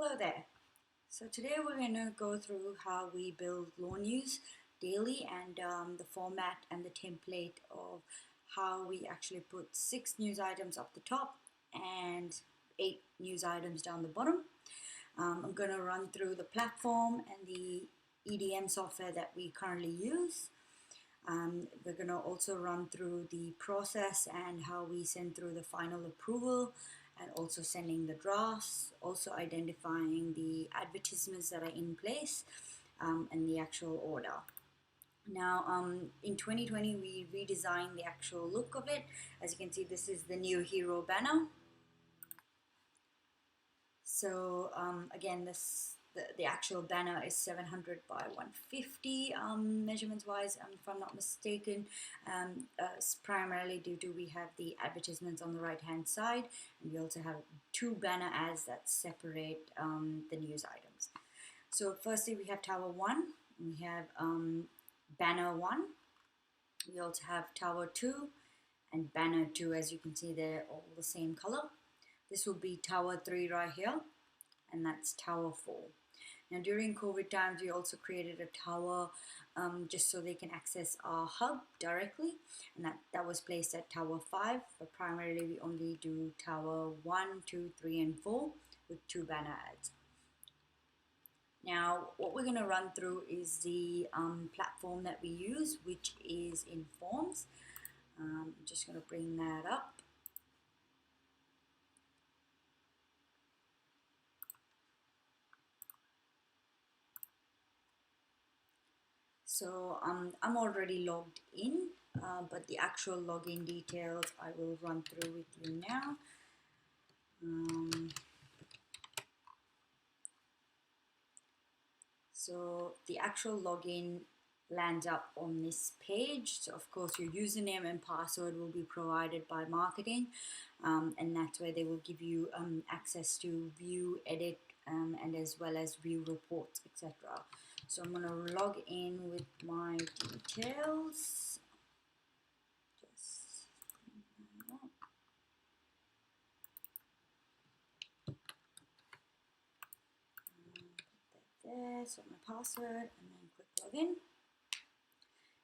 Hello there. So today we're going to go through how we build LawNews daily and the format and the template of how we actually put 6 news items up the top and 8 news items down the bottom. I'm going to run through the platform and the EDM software that we currently use. We're going to also run through the process and how we send through the final approval and also sending the drafts, also identifying the advertisements that are in place and the actual order. Now, in 2020, we redesigned the actual look of it. As you can see, this is the new hero banner. So again, the actual banner is 700 by 150 measurements wise, if I'm not mistaken. Primarily due to we have the advertisements on the right hand side, and we also have 2 banner ads that separate the news items. So firstly, we have Tower 1, we have Banner 1, we also have Tower 2 and Banner 2. As you can see, they're all the same color. This will be Tower 3 right here, and that's Tower 4. Now during COVID times, we also created a tower just so they can access our hub directly, and that was placed at Tower 5, but primarily we only do Tower 1, 2, 3 and 4 with 2 banner ads. Now what we're going to run through is the platform that we use, which is Informz. I'm just going to bring that up. So I'm already logged in, but the actual login details I will run through with you now. So the actual login lands up on this page. So of course your username and password will be provided by marketing, and that's where they will give you access to view, edit, and as well as view reports, etc. So I'm going to log in with my details. Just put that there, so my password, and then click login.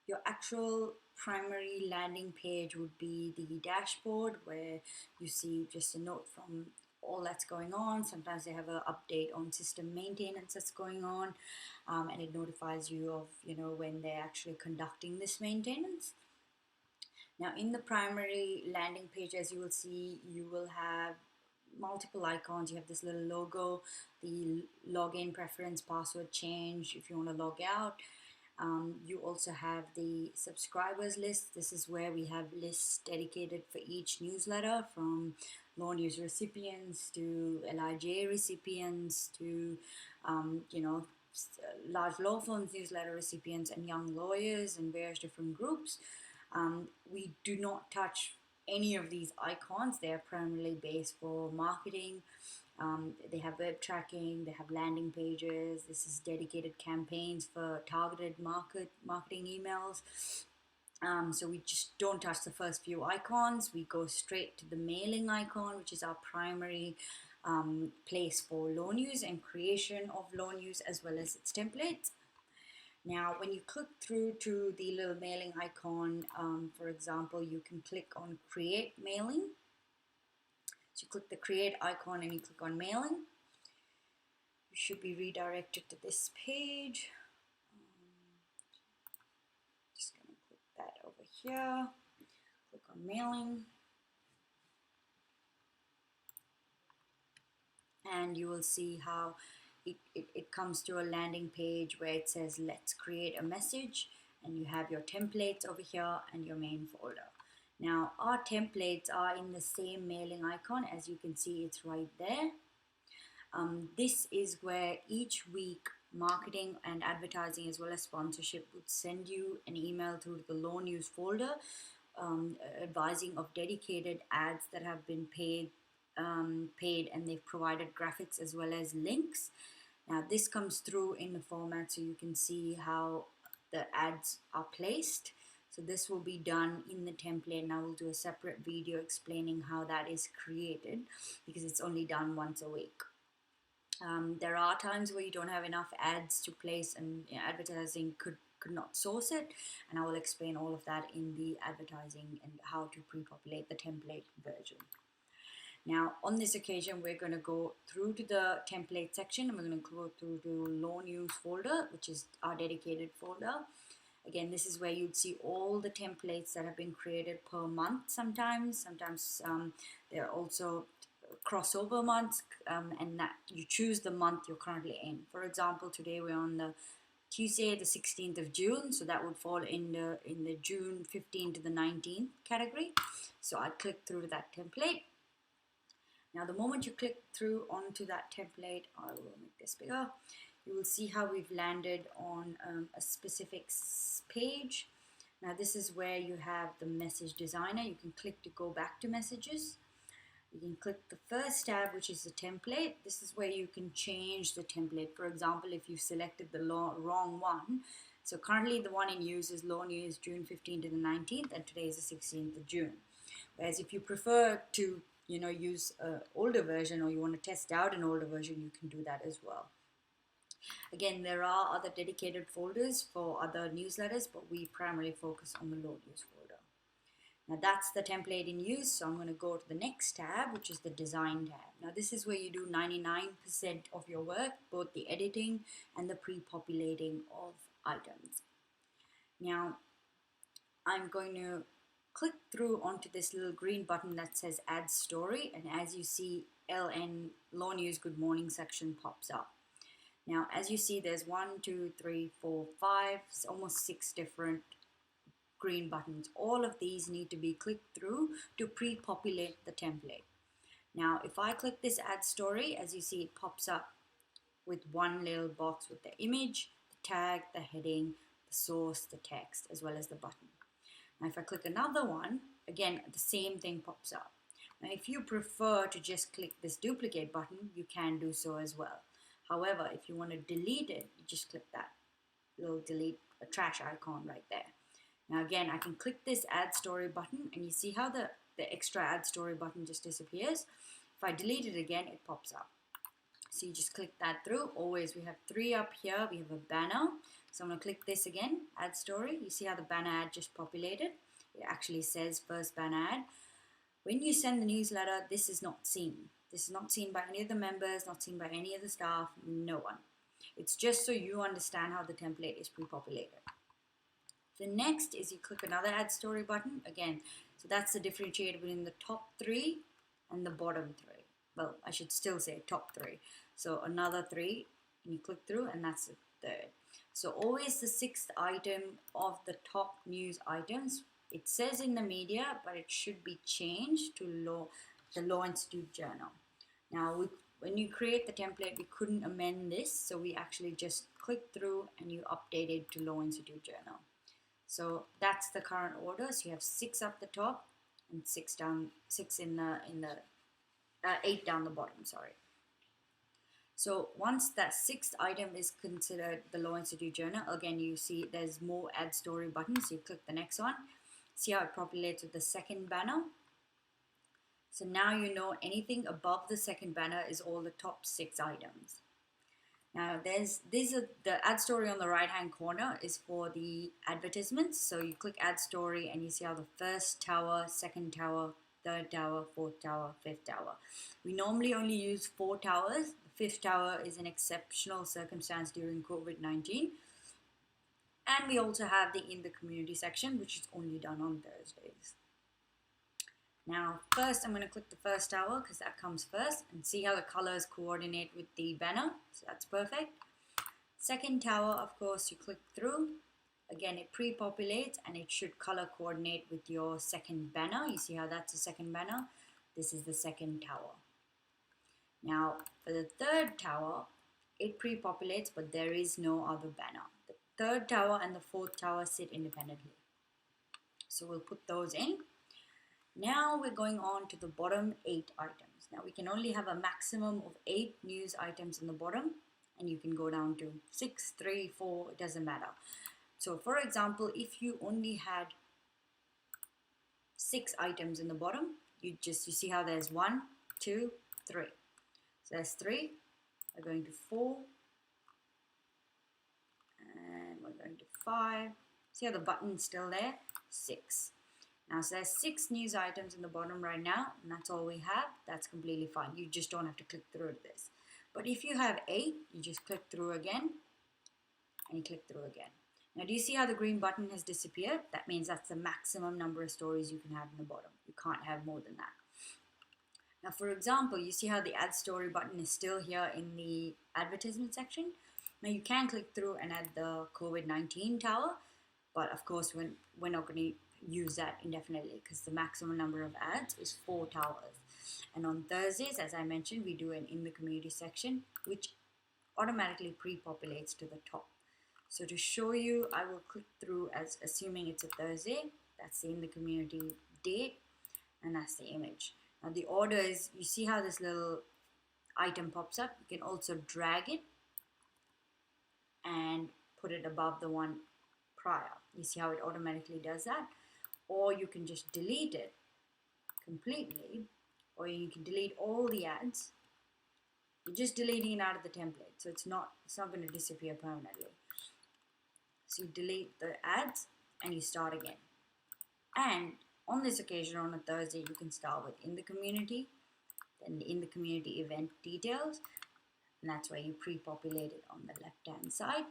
Your actual primary landing page would be the dashboard, where you see just a note from all that's going on. Sometimes they have an update on system maintenance that's going on, and it notifies you of when they're actually conducting this maintenance. Now in the primary landing page, as you will see, you will have multiple icons. You have this little logo, the login preference, password change if you want to log out. You also have the subscribers list. This is where we have lists dedicated for each newsletter, from LawNews recipients to LIJ recipients to large law firms newsletter recipients and young lawyers and various different groups. We do not touch any of these icons. They are primarily based for marketing. They have web tracking, they have landing pages. This is dedicated campaigns for targeted marketing emails. So we just don't touch the first few icons. We go straight to the mailing icon, which is our primary place for LawNews and creation of LawNews as well as its templates. Now, when you click through to the little mailing icon, for example, you can click on Create Mailing. So you click the Create icon and you click on Mailing. You should be redirected to this page. Just going to click that over here. Click on Mailing. And you will see how it comes to a landing page where it says let's create a message, and you have your templates over here and your main folder. Now our templates are in the same mailing icon. As you can see, it's right there. This is where each week marketing and advertising as well as sponsorship would send you an email through the LawNews folder, advising of dedicated ads that have been paid, and they've provided graphics as well as links. Now this comes through in the format so you can see how the ads are placed. So this will be done in the template, and I will do a separate video explaining how that is created because it's only done once a week. There are times where you don't have enough ads to place, and advertising could not source it, and I will explain all of that in the advertising and how to pre-populate the template version. Now, on this occasion, we're going to go through to the template section, and we're going to go through to LawNews folder, which is our dedicated folder. Again, this is where you'd see all the templates that have been created per month sometimes. Sometimes there are also crossover months, and that you choose the month you're currently in. For example, today we're on the Tuesday, the 16th of June, so that would fall in the June 15th to the 19th category. So I click through that template. Now, the moment you click through onto that template, I will make this bigger, you will see how we've landed on a specific page. Now, this is where you have the message designer. You can click to go back to messages. You can click the first tab, which is the template. This is where you can change the template. For example, if you selected the wrong one, so currently the one in use is LawNews June 15th to the 19th, and today is the 16th of June. Whereas if you prefer to use an older version, or you want to test out an older version, you can do that as well. Again, there are other dedicated folders for other newsletters, but we primarily focus on the LawNews folder. Now that's the template in use, so I'm going to go to the next tab, which is the design tab. Now this is where you do 99% of your work, both the editing and the pre-populating of items. Now I'm going to click through onto this little green button that says add story, and as you see, LawNews Good Morning section pops up. Now as you see, there's 1, 2, 3, 4, 5, almost 6 different green buttons. All of these need to be clicked through to pre-populate the template. Now if I click this add story, as you see, it pops up with one little box with the image, the tag, the heading, the source, the text, as well as the button. Now if I click another one, again the same thing pops up. Now if you prefer to just click this duplicate button, you can do so as well. However, if you want to delete it, you just click that little delete a trash icon right there. Now again, I can click this add story button, and you see how the extra add story button just disappears. If I delete it again, it pops up. So you just click that through. Always, we have 3 up here. We have a banner. So I'm going to click this again, add story. You see how the banner ad just populated? It actually says first banner ad. When you send the newsletter, this is not seen. This is not seen by any of the members, not seen by any of the staff, no one. It's just so you understand how the template is pre-populated. The next is you click another add story button again. So that's the differentiator between the top 3 and the bottom 3. Well, I should still say top 3. So another 3, and you click through, and that's the third. So always the 6th item of the top news items. It says in the media, but it should be changed to the Law Institute Journal. Now, when you create the template, we couldn't amend this, so we actually just clicked through and you updated to Law Institute Journal. So that's the current order. So you have 6 up the top and 8 down the bottom. Sorry. So once that 6th item is considered the Law Institute Journal, again you see there's more add story buttons. So you click the next one. See how it populates with the second banner. So now you know anything above the second banner is all the top 6 items. Now the ad story on the right hand corner is for the advertisements. So you click ad story and you see how the first tower, second tower, third tower, fourth tower, fifth tower. We normally only use 4 towers. The 5th tower is an exceptional circumstance during COVID-19. And we also have the in the community section, which is only done on Thursdays. Now, first I'm going to click the first tower because that comes first, and see how the colors coordinate with the banner. So that's perfect. Second tower, of course, you click through. Again, it pre-populates and it should color coordinate with your second banner. You see how that's the second banner? This is the second tower. Now, for the third tower, it pre-populates, but there is no other banner. The third tower and the fourth tower sit independently. So we'll put those in. Now we're going on to the bottom 8 items. Now we can only have a maximum of 8 news items in the bottom, and you can go down to 6, 3, 4, it doesn't matter. So for example, if you only had 6 items in the bottom, you see how there's 1, 2, 3. So there's 3, we're going to 4, and we're going to 5. See how the button's still there? 6. Now, so there's 6 news items in the bottom right now, and that's all we have. That's completely fine. You just don't have to click through to this. But if you have 8, you just click through again, and you click through again. Now, do you see how the green button has disappeared? That means that's the maximum number of stories you can have in the bottom. You can't have more than that. Now, for example, you see how the add story button is still here in the advertisement section. Now, you can click through and add the COVID-19 tower, but of course, we're not going to use that indefinitely because the maximum number of ads is 4 towers. And on Thursdays, as I mentioned, we do an in the community section, which automatically pre-populates to the top. So to show you, I will click through as assuming it's a Thursday. That's the in the community date, and that's the image. Now the order is, you see how this little item pops up? You can also drag it and put it above the one prior. You see how it automatically does that? Or you can just delete it completely, or you can delete all the ads. You're just deleting it out of the template, so it's not going to disappear permanently. So you delete the ads and you start again. And on this occasion, on a Thursday, you can start with in the community, then in the community event details, and that's where you pre-populate it on the left hand side.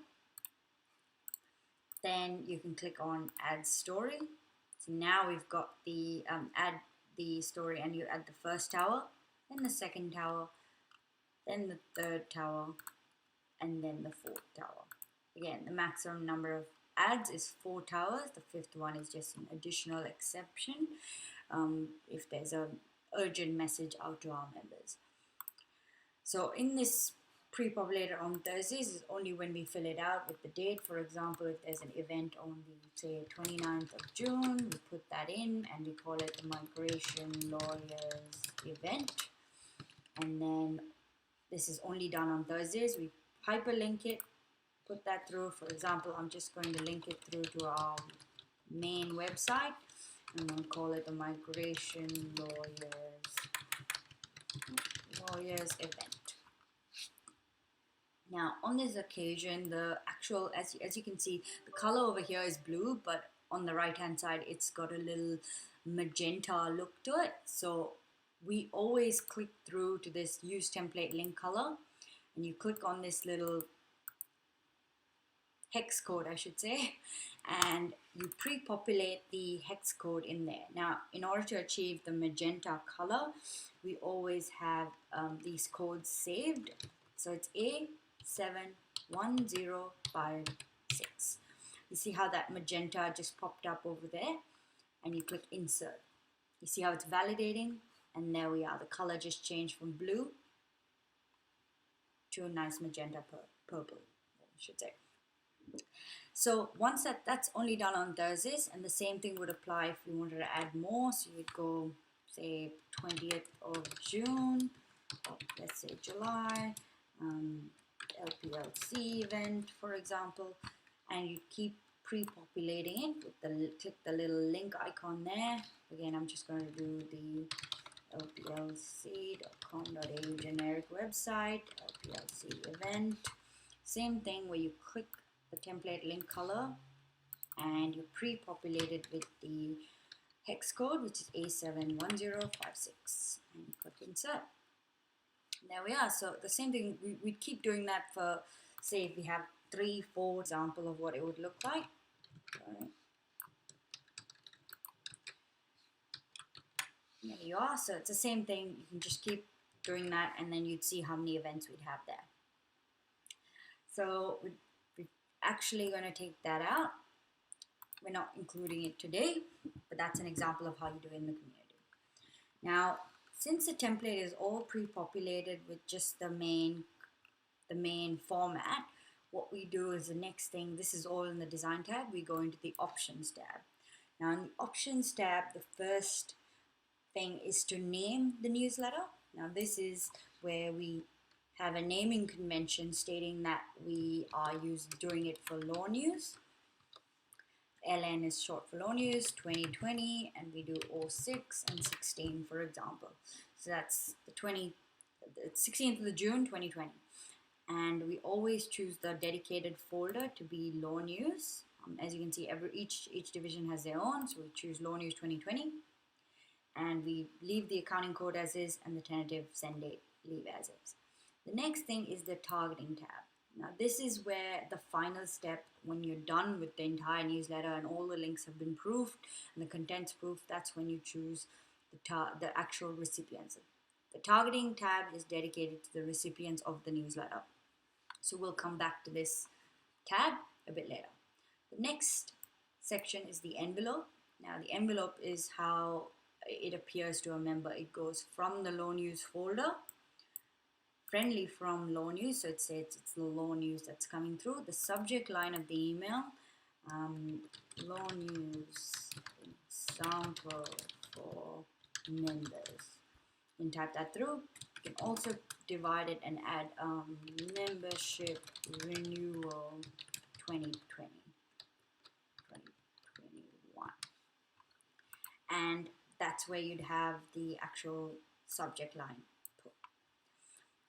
Then you can click on add story. So now we've got the add the story, and you add the first tower, then the second tower, then the third tower, and then the fourth tower. Again, the maximum number of ads is 4 towers. The 5th one is just an additional exception if there's an urgent message out to our members. So in this pre-populated on Thursdays is only when we fill it out with the date. For example, if there's an event on the, say, 29th of June, we put that in and we call it the Migration Lawyers event. And then this is only done on Thursdays. We hyperlink it, put that through. For example, I'm just going to link it through to our main website. I'm going to call it the Migration Lawyers event. Now, on this occasion, the actual, as you can see, the color over here is blue, but on the right hand side, it's got a little magenta look to it. So we always click through to this use template link color, and you click on this little hex code, I should say, and you pre-populate the hex code in there. Now, in order to achieve the magenta color, we always have these codes saved. So it's A71056. You see how that magenta just popped up over there, and you click insert. You see how it's validating, and there we are. The color just changed from blue to a nice magenta purple, I should say. So once that's only done on Thursdays, and the same thing would apply if we wanted to add more. So you'd go, say, 20th of June, or let's say July, LPLC event, for example, and you keep pre-populating it with click the little link icon there. Again, I'm just going to do the lplc.com.au generic website, LPLC event. Same thing where you click the template link color and you pre-populate it with the hex code, which is A71056, and you click insert. There we are. So the same thing, we'd keep doing that for, say, if we have 3, 4 example of what it would look like. Sorry. There you are. So it's the same thing. You can just keep doing that, and then you'd see how many events we'd have there. So we're actually going to take that out. We're not including it today, but that's an example of how you do it in the community. Now, since the template is all pre-populated with just the main format, what we do is the next thing, this is all in the design tab, we go into the options tab. Now in the options tab, the first thing is to name the newsletter. Now this is where we have a naming convention stating that we are doing it for LawNews. LN is short for LawNews 2020, and we do 06 and 16, for example. So that's the 16th of June 2020. and we always choose the dedicated folder to be LawNews. As you can see, each division has their own, so we choose LawNews 2020, and we leave the accounting code as is and the tentative send date leave as is. The next thing is the targeting tab. Now this is where the final step, when you're done with the entire newsletter and all the links have been proofed and the content's proofed, that's when you choose the actual recipients. The targeting tab is dedicated to the recipients of the newsletter. So we'll come back to this tab a bit later. The next section is the envelope. Now the envelope is how it appears to a member. It goes from the LawNews folder, friendly from LawNews, so it says it's the LawNews that's coming through. The subject line of the email, LawNews sample for members. You can type that through. You can also divide it and add membership renewal 2020, 2021. And that's where you'd have the actual subject line put.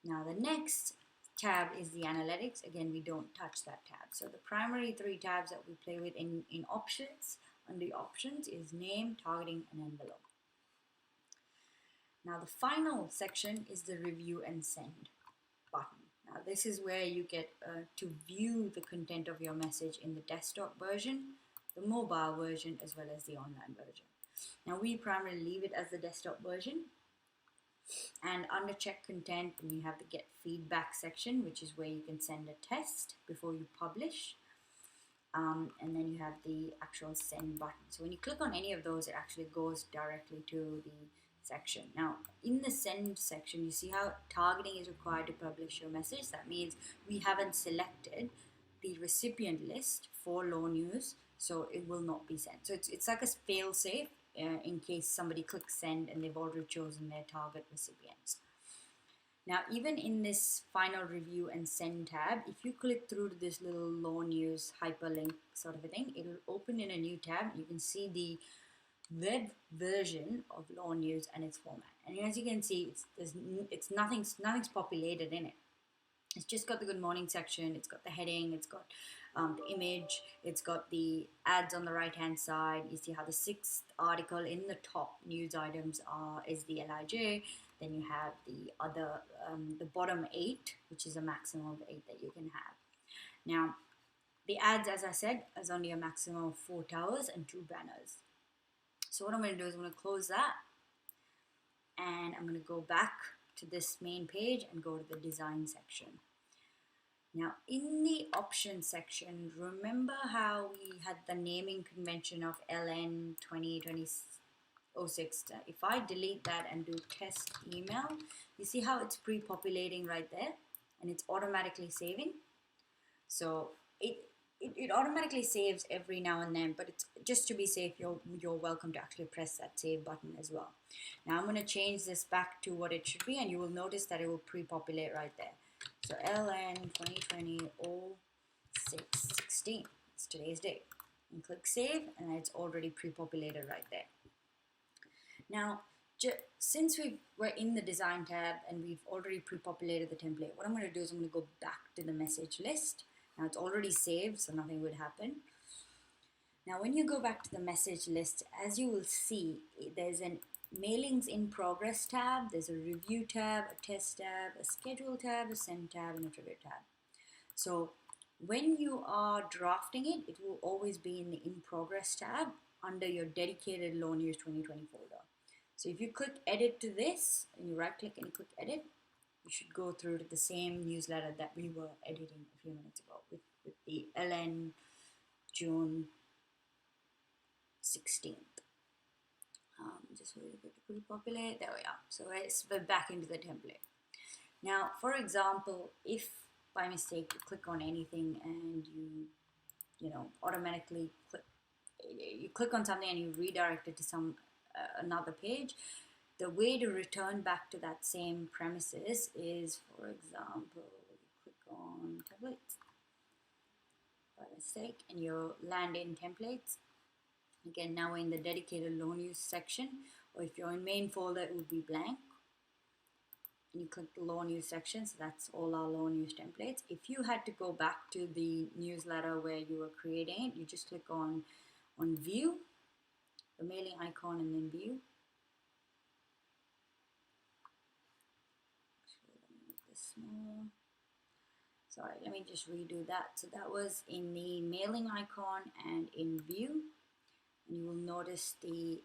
Now the next tab is the analytics. Again, we don't touch that tab. So the primary three tabs that we play with in options, under options, is name, targeting, and envelope. Now the final section is the review and send button. Now this is where you get to view the content of your message in the desktop version, the mobile version, as well as the online version. Now we primarily leave it as the desktop version. And under check content, you have the get feedback section, which is where you can send a test before you publish. And then you have the actual send button. So when you click on any of those, it actually goes directly to the section. Now in the send section, you see how targeting is required to publish your message. That means we haven't selected the recipient list for LawNews, so it will not be sent. So it's like a fail safe in case somebody clicks send and they've already chosen their target recipients. Now even in this final review and send tab, if you click through to this little LawNews hyperlink sort of a thing, it'll open in a new tab. You can see the web version of LawNews and its format, and as you can see, nothing's populated in it. It's just got the good morning section, it's got the heading, it's got the image, it's got the ads on the right hand side. You see how the sixth article in the top news items is the LIJ. Then you have the other, the bottom 8, which is a maximum of 8 that you can have. Now the ads, as I said, is only a maximum of 4 towers and 2 banners. So what I'm going to do is I'm going to close that, and I'm going to go back to this main page and go to the design section. Now in the options section, remember how we had the naming convention of LN 2020-06? If I delete that and do test email, you see how it's pre-populating right there, and it's automatically saving. So it automatically saves every now and then, but it's just to be safe, you're welcome to actually press that save button as well. Now I'm going to change this back to what it should be, and you will notice that it will pre-populate right there. So LN 2020-06-16, it's today's date, and click save, and it's already pre-populated right there. Now since we're in the design tab and we've already pre-populated the template, what I'm going to do is I'm going to go back to the message list. Now it's already saved, so nothing would happen. Now when you go back to the message list, as you will see, there's a mailings in progress tab, there's a review tab, a test tab, a schedule tab, a send tab, and a trigger tab. So when you are drafting it, it will always be in the in progress tab under your dedicated LawNews 2020 folder. So if you click edit to this, and you right click and you click edit, you should go through to the same newsletter that we were editing a few minutes ago with the LN June 16th. Just wait a bit to pre-populate. There we are. So we're back into the template. Now, for example, if by mistake you click on anything and you automatically click on something and you redirect it to another page, the way to return back to that same premises is, for example, you click on templates by mistake and you'll land in templates. Again, now we're in the dedicated LawNews section, or if you're in main folder, it would be blank. and you click the LawNews section. So that's all our LawNews templates. If you had to go back to the newsletter where you were creating it, you just click on view, the mailing icon, and then view. Actually, let me make this smaller. Sorry, let me just redo that. So that was in the mailing icon and in view, and you will notice the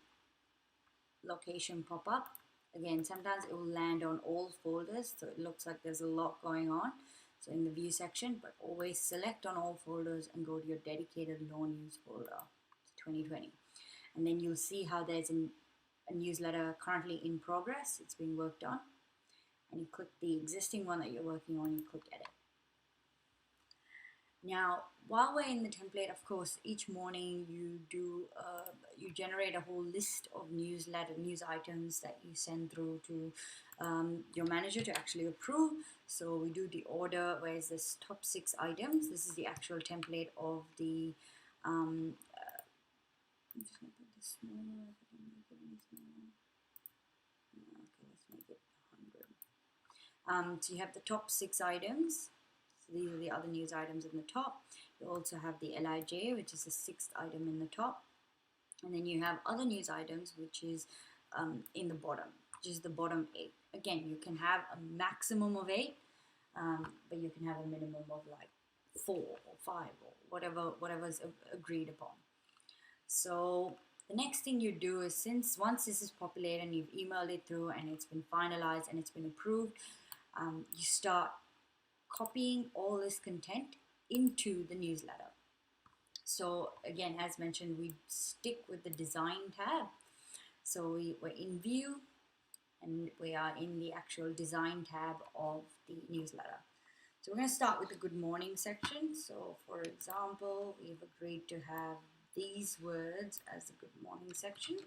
location pop up. Again, sometimes it will land on all folders, so it looks like there's a lot going on. So in the view section, but always select on all folders and go to your dedicated LawNews folder, 2020. And then you'll see how there's a newsletter currently in progress. It's being worked on. And you click the existing one that you're working on, you click edit. Now, while we're in the template, of course, each morning you generate a whole list of news items that you send through to your manager to actually approve. So we do the order, where is this top 6 items. This is the actual template of the, I'm just going to put this smaller, if I can make it any smaller. Okay, let's make it 100. So you have the top 6 items. These are the other news items in the top. You also have the LIJ, which is the 6th item in the top. And then you have other news items, which is in the bottom, which is the bottom 8. Again, you can have a maximum of 8, but you can have a minimum of like 4 or 5 or whatever's agreed upon. So the next thing you do is, once this is populated and you've emailed it through and it's been finalized and it's been approved, you start copying all this content into the newsletter. So again, as mentioned, we stick with the design tab. So we're in view and we are in the actual design tab of the newsletter. So we're going to start with the good morning section. So for example, we've agreed to have these words as the good morning section.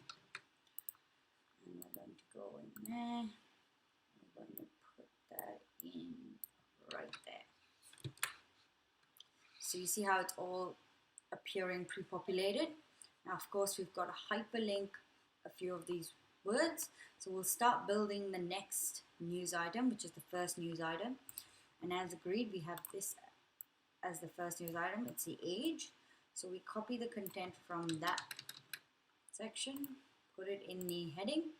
And we're going to go in there. We're going to put that in right there. So you see how it's all appearing pre-populated. Now, of course, we've got to hyperlink a few of these words. So we'll start building the next news item, which is the first news item. And as agreed, we have this as the first news item. It's the age. So we copy the content from that section, put it in the heading,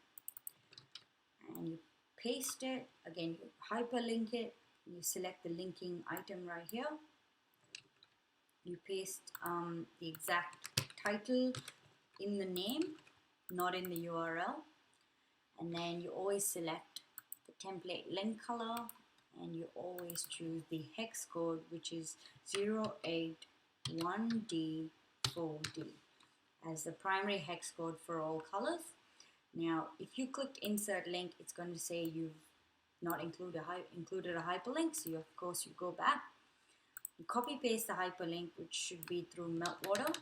and you paste it. Again, you hyperlink it. You select the linking item right here. You paste the exact title in the name, not in the URL. And then you always select the template link color, and you always choose the hex code, which is 081D4D as the primary hex code for all colors. Now, if you clicked insert link, it's going to say you've not included a hyperlink. So of course you go back, you copy paste the hyperlink, which should be through Meltwater,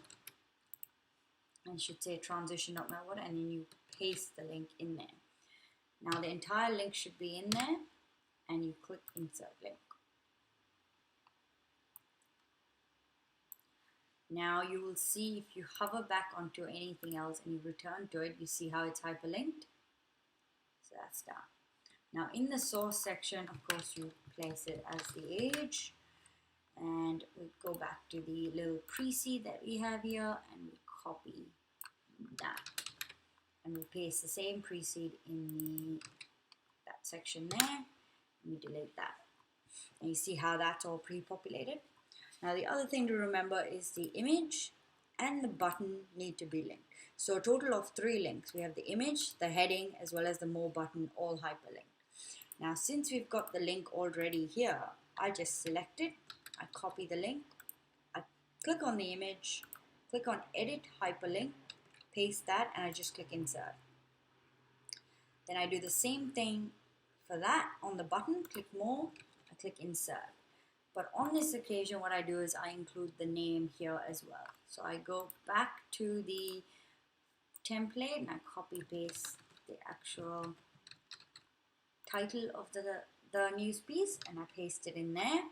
and should say transition.meltwater, and then you paste the link in there. Now the entire link should be in there, and you click insert link. Now you will see, if you hover back onto anything else and you return to it, you see how it's hyperlinked. So that's done. Now in the source section, of course, you place it as the age, and we go back to the little pre-seed that we have here, and we copy that, and we paste the same pre-seed in that section there, and we delete that. And you see how that's all pre-populated. Now the other thing to remember is the image and the button need to be linked. So a total of 3 links. We have the image, the heading, as well as the more button, all hyperlinked. Now since we've got the link already here, I just select it, I copy the link, I click on the image, click on edit hyperlink, paste that, and I just click insert. Then I do the same thing for that on the button, click more, I click insert. But on this occasion, what I do is I include the name here as well. So I go back to the template and I copy paste the actual title of the news piece, and I paste it in there.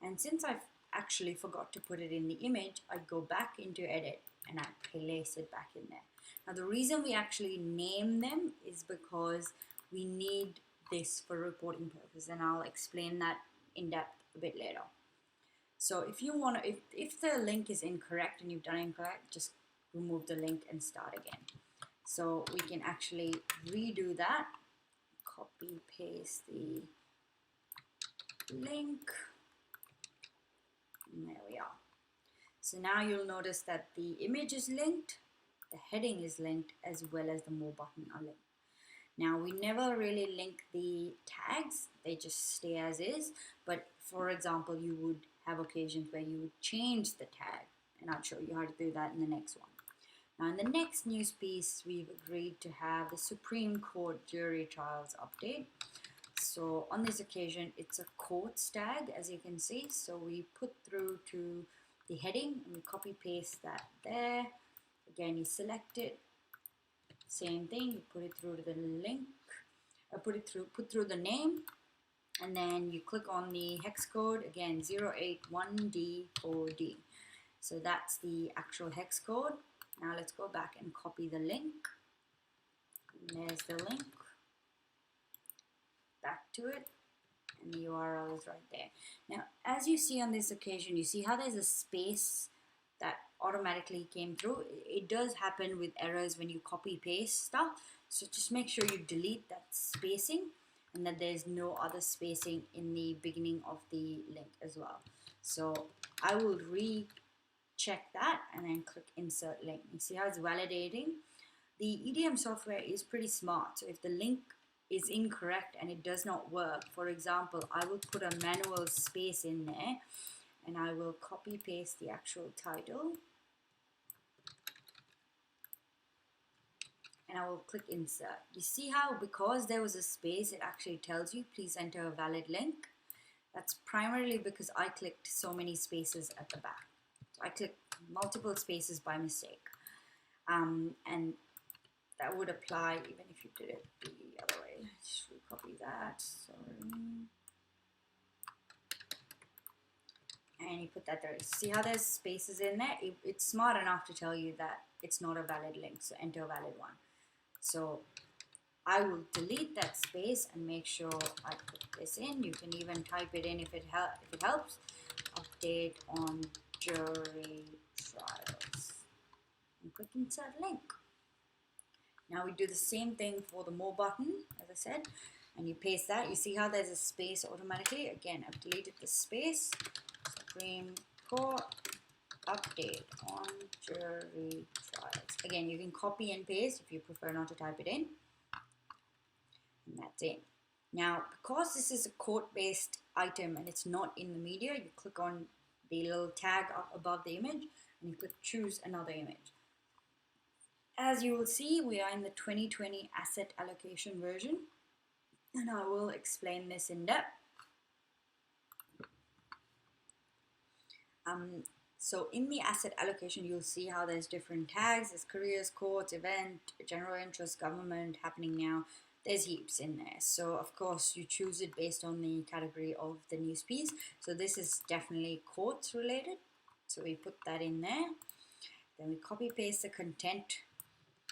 And since I've actually forgot to put it in the image, I go back into edit and I place it back in there. Now the reason we actually name them is because we need this for reporting purpose, and I'll explain that in depth a bit later. So if you want to, if the link is incorrect and you've done incorrect, just remove the link and start again. So we can actually redo that, copy paste the link, and there we are. So now you'll notice that the image is linked, the heading is linked, as well as the more button are linked. Now we never really link the tags, they just stay as is, but for example you would have occasions where you would change the tag, and I'll show you how to do that in the next one. Now in the next news piece we've agreed to have the Supreme Court jury trials update. So on this occasion it's a courts tag, as you can see, so we put through to the heading and we copy paste that there. Again, you select it, same thing, you put it through to the link, put through the name, and then you click on the hex code, again 081D4D. So that's the actual hex code. Now let's go back and copy the link, and there's the link, back to it, and the URL is right there. Now as you see on this occasion, you see how there's a space that automatically came through. It does happen with errors when you copy paste stuff, so just make sure you delete that spacing and that there's no other spacing in the beginning of the link as well. So I will recheck that and then click insert link. You see how it's validating? The EDM software is pretty smart, so if the link is incorrect and it does not work, for example, I will put a manual space in there and I will copy paste the actual title and I will click insert. You see how because there was a space it actually tells you please enter a valid link? That's primarily because I clicked so many spaces at the back. So I clicked multiple spaces by mistake, and that would apply even if you did it the other way. Just copy that, sorry. And you put that there. See how there's spaces in there? It's smart enough to tell you that it's not a valid link, so enter a valid one. So I will delete that space and make sure I put this in. You can even type it in if it helps. Update on jury trials. And click insert link. Now we do the same thing for the more button, as I said, and you paste that. You see how there's a space automatically? Again, I've deleted the space. Supreme Court update on jury trials. Again, you can copy and paste if you prefer not to type it in. And that's it. Now, because this is a court-based item and it's not in the media, you click on the little tag up above the image and you click choose another image. As you will see, we are in the 2020 asset allocation version, and I will explain this in depth. So in the asset allocation, you'll see how there's different tags. There's careers, courts, event, general interest, government, happening now. There's heaps in there. So of course you choose it based on the category of the news piece. So this is definitely courts related. So we put that in there. Then we copy paste the content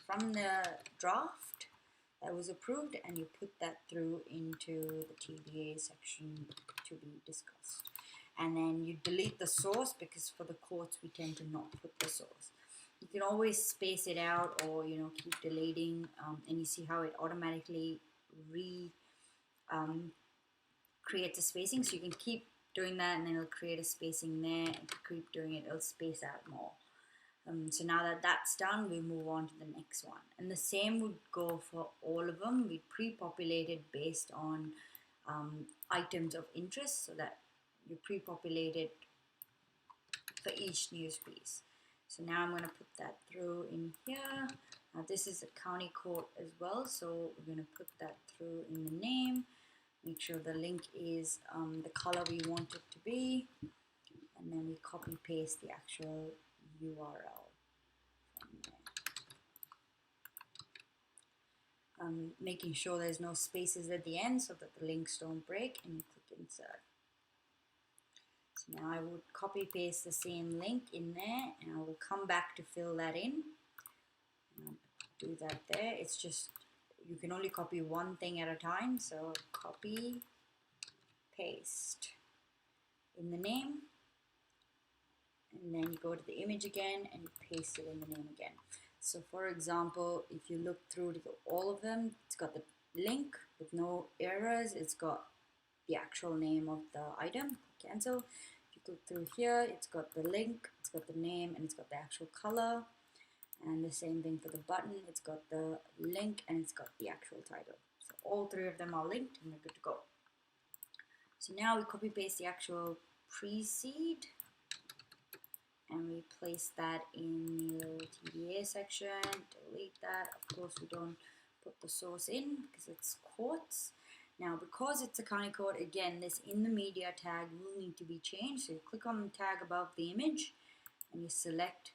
from the draft that was approved and you put that through into the TBA section to be discussed. And then you delete the source because for the courts we tend to not put the source. You can always space it out or keep deleting, and you see how it automatically creates a spacing, so you can keep doing that and then it'll create a spacing there, and to keep doing it it'll space out more. So now that that's done, we move on to the next one, and the same would go for all of them. We pre-populate it based on items of interest, so that you pre-populate it for each news piece. So now I'm going to put that through in here. Now this is a county court as well, so we're going to put that through in the name. Make sure the link is the color we want it to be, and then we copy paste the actual URL from there. Making sure there's no spaces at the end so that the links don't break, and you click insert. So now I would copy paste the same link in there, and I will come back to fill that in. And I'll do that there. It's just you can only copy one thing at a time. So copy, paste in the name, and then you go to the image again and you paste it in the name again. So for example, if you look through to all of them, it's got the link with no errors, it's got the actual name of the item, cancel. If you click through here, it's got the link, it's got the name, and it's got the actual color. And the same thing for the button, it's got the link and it's got the actual title. So all three of them are linked and we're good to go. So now we copy paste the actual pre-seed and we place that in the TDA section, delete that. Of course we don't put the source in because it's quotes. Now because it's a county code, again this in the media tag will need to be changed. So you click on the tag above the image and you select,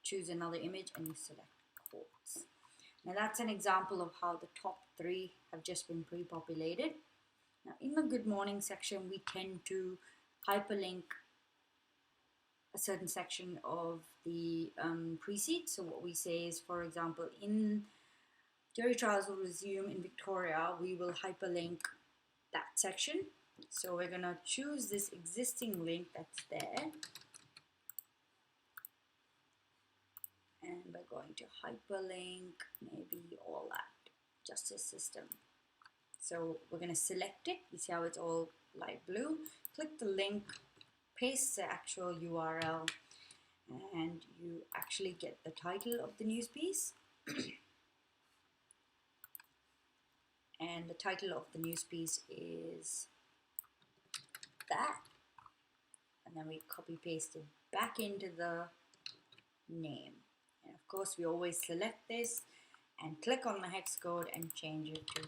choose another image and you select quotes. Now that's an example of how the top three have just been pre-populated. Now in the good morning section we tend to hyperlink a certain section of the pre-seed. So what we say is, for example, in jury trials will resume in Victoria, we will hyperlink that section. So we're going to choose this existing link that's there and we're going to hyperlink maybe all that justice system. So we're going to select it. You see how it's all light blue. Click the link, paste the actual URL, and you actually get the title of the news piece. And the title of the news piece is that. And then we copy paste it back into the name. And of course we always select this and click on the hex code and change it to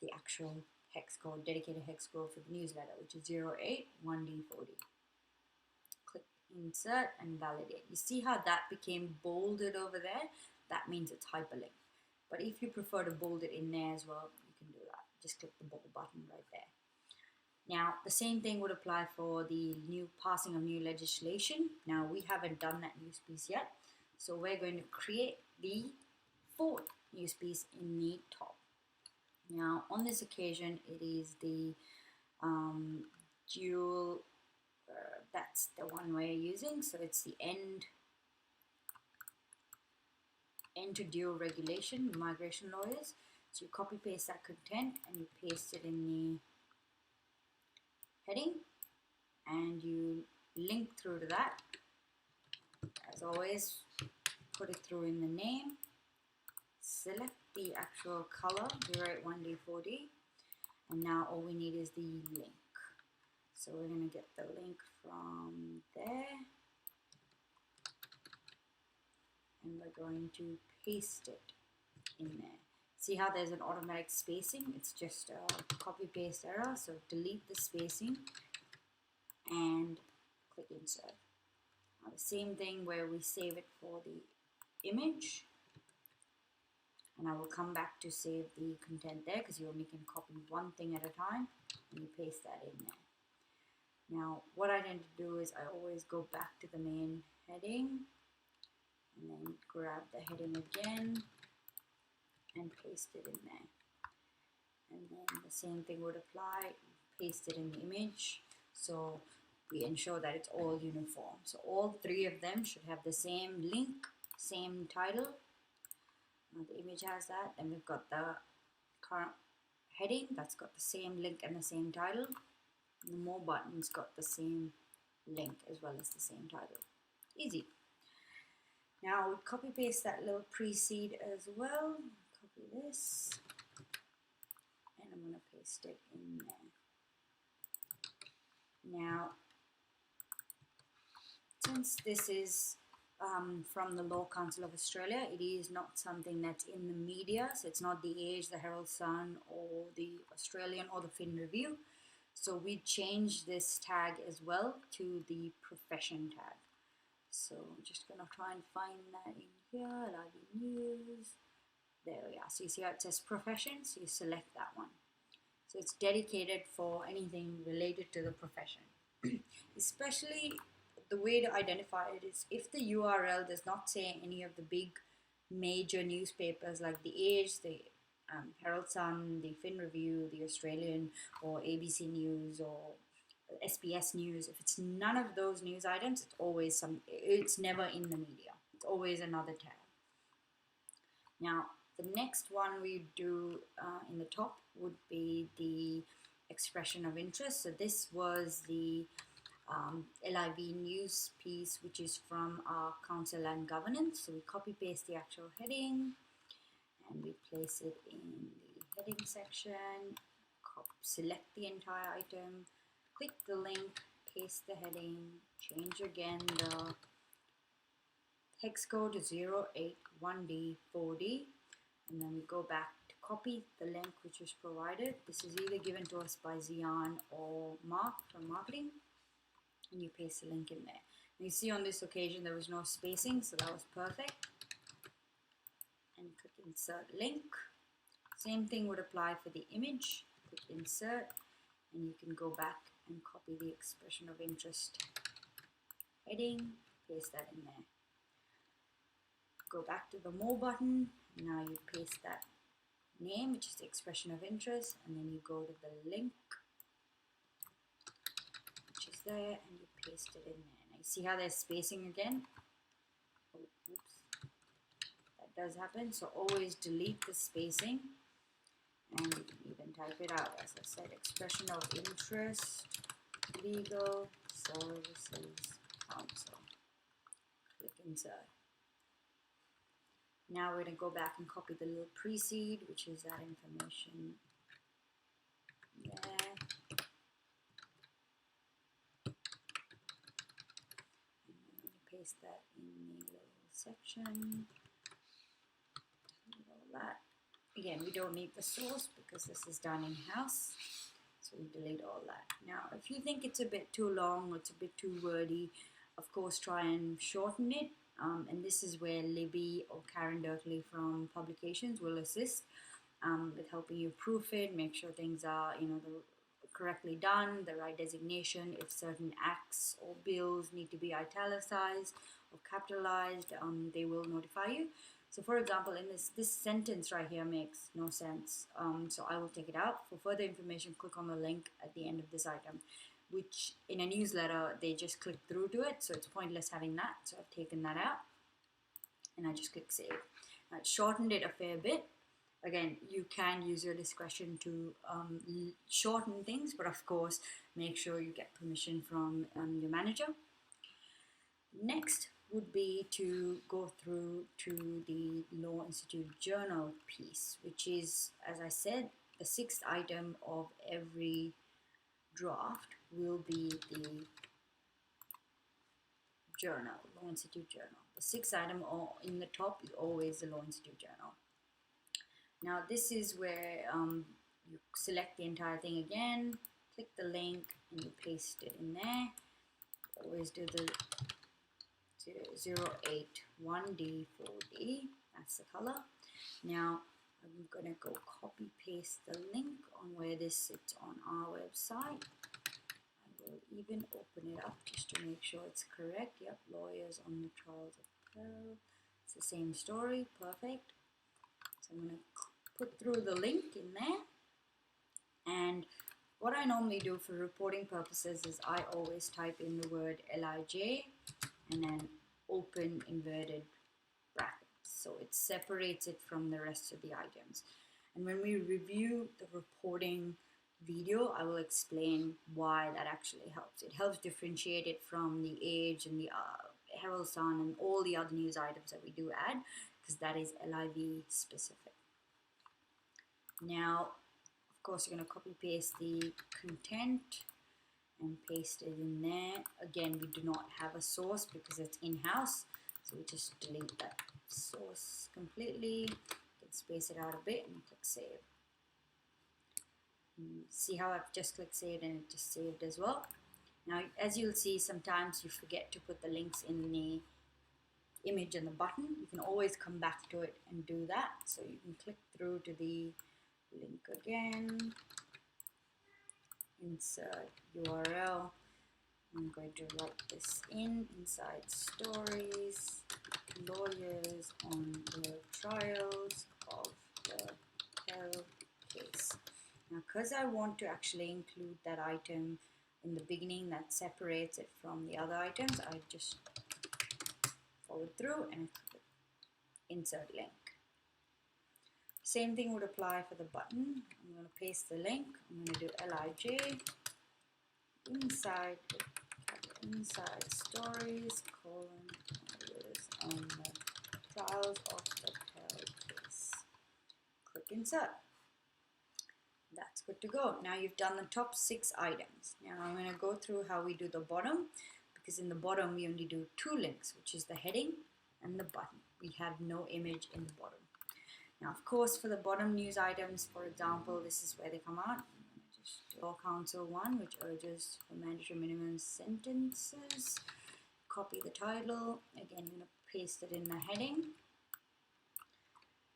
the actual hex code, dedicated hex code for the newsletter, which is 081D40. Click insert and validate. You see how that became bolded over there? That means it's hyperlinked. But if you prefer to bold it in there as well, you can do that. Just click the bold button right there. Now, the same thing would apply for the new passing of new legislation. Now, we haven't done that news piece yet. So we're going to create the fourth news piece in the top. Now, on this occasion, it is the dual, that's the one we're using. So it's the end to dual regulation, migration lawyers. So you copy paste that content and you paste it in the heading and you link through to that. As always, put it through in the name, select the actual color 081D40, and now all we need is the link. So we're going to get the link from there and we're going to paste it in there. See how there's an automatic spacing? It's just a copy paste error, so delete the spacing and click insert. Now the same thing where we save it for the image, and I will come back to save the content there because you only can copy one thing at a time, and you paste that in there. Now what I tend to do is I always go back to the main heading and then grab the heading again and paste it in there. And then the same thing would apply, paste it in the image, so we ensure that it's all uniform. So all three of them should have the same link, same title. Now the image has that, and we've got the current heading that's got the same link and the same title. And the more buttons got the same link as well as the same title. Easy. Now we copy paste that little pre-seed as well. Copy this and I'm going to paste it in there. Now since this is from the Law Council of Australia, it is not something that's in the media, so it's not the Age, the Herald Sun or the Australian or the Fin Review. So we changed this tag as well to the profession tag. So I'm just going to try and find that in here, LawNews. There we are. So you see how it says profession, so you select that one. So it's dedicated for anything related to the profession. Especially the way to identify it is if the URL does not say any of the big major newspapers like The Age, the Herald Sun, the Fin Review, the Australian, or ABC News, or SBS News. If it's none of those news items, it's never in the media. It's always another tab. Now, the next one we do in the top would be the expression of interest. So this was the LIV news piece, which is from our Council and Governance. So we copy paste the actual heading and we place it in the heading section, select the entire item, click the link, paste the heading, change again the hex code to 081D4D, and then we go back to copy the link which was provided. This is either given to us by Zian or Mark from marketing, and you paste the link in there. And you see on this occasion there was no spacing, so that was perfect. And click insert link. Same thing would apply for the image. Click insert, and you can go back and copy the expression of interest heading, paste that in there. Go back to the more button. Now you paste that name, which is the expression of interest, and then you go to the link, which is there, and you paste it in there. Now you see how there's spacing again? Oh, oops. That does happen, so always delete the spacing, and you can even type it out. As I said, expression of interest, legal services council. Click insert. Now we're going to go back and copy the little precede, which is that information there. And I'm going to paste that in the little section. All that. Again, we don't need the source because this is done in-house, so we delete all that. Now, if you think it's a bit too long or it's a bit too wordy, of course, try and shorten it. And this is where Libby or Karen Dirkley from Publications will assist with helping you proof it, make sure things are, correctly done, the right designation. If certain acts or bills need to be italicized or capitalized, they will notify you. So, for example, in this sentence right here makes no sense. So I will take it out. For further information, click on the link at the end of this item, which in a newsletter, they just click through to it. So it's pointless having that. So I've taken that out and I just click save. I shortened it a fair bit. Again, you can use your discretion to shorten things, but of course, make sure you get permission from your manager. Next would be to go through to the Law Institute Journal piece, which is, as I said, the sixth item of every draft will be the journal, Law Institute Journal. The sixth item in the top is always the Law Institute Journal. Now this is where you select the entire thing again, click the link, and you paste it in there. Always do the 081D4D, that's the color. Now I'm gonna go copy paste the link on where this sits on our website. I will even open it up just to make sure it's correct. Yep, lawyers on the trials of peril. It's the same story, perfect. So I'm gonna put through the link in there. And what I normally do for reporting purposes is I always type in the word LIJ and then open inverted brackets. So it separates it from the rest of the items. And when we review the reporting video, I will explain why that actually helps. It helps differentiate it from the Age and the Herald Sun and all the other news items that we do add, because that is LIV specific. Now, of course, you're going to copy paste the content and paste it in there. Again, we do not have a source because it's in-house, so we just delete that source completely. You can space it out a bit and click save. See how I've just clicked save and it just saved as well. Now, as you'll see, sometimes you forget to put the links in the image and the button. You can always come back to it and do that. So you can click through to the link again, insert URL. I'm going to write this inside stories, lawyers on the trials of the Hell case. Now, because I want to actually include that item in the beginning that separates it from the other items, I just forward through and insert link. Same thing would apply for the button. I'm going to paste the link. I'm going to do LIJ inside stories lawyers on the trials of the Hell case. Click insert. That's good to go. Now you've done the top 6 items. Now I'm going to go through how we do the bottom, because in the bottom we only do 2 links, which is the heading and the button. We have no image in the bottom. Now, of course, for the bottom news items, for example, this is where they come out. Just Law Council 1, which urges for mandatory minimum sentences. Copy the title. Again, you're going to paste it in the heading.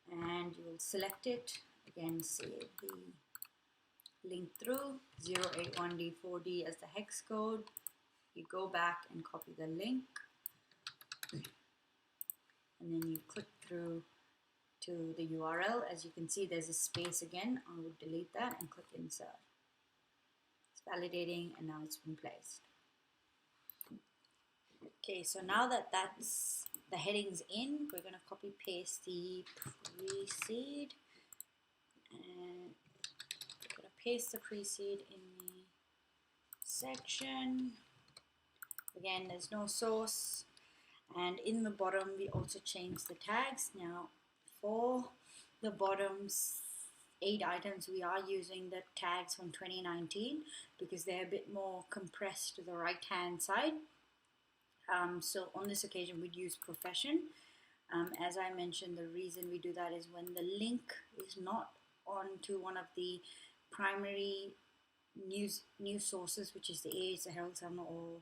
And you will select it. Again, say the link through 081D4D as the hex code. You go back and copy the link. And then you click through to the URL. As you can see, there's a space again. I would delete that and click insert. It's validating, and now it's been placed. Okay, so now that that's the headings in, we're going to copy paste the precede, and we're going to paste the precede in the section. Again, there's no source, and in the bottom we also change the tags. Now for the bottoms 8 items, we are using the tags from 2019 because they're a bit more compressed to the right hand side. So on this occasion we'd use profession. As I mentioned, the reason we do that is when the link is not onto one of the primary news sources, which is the Age, the Herald Sun, or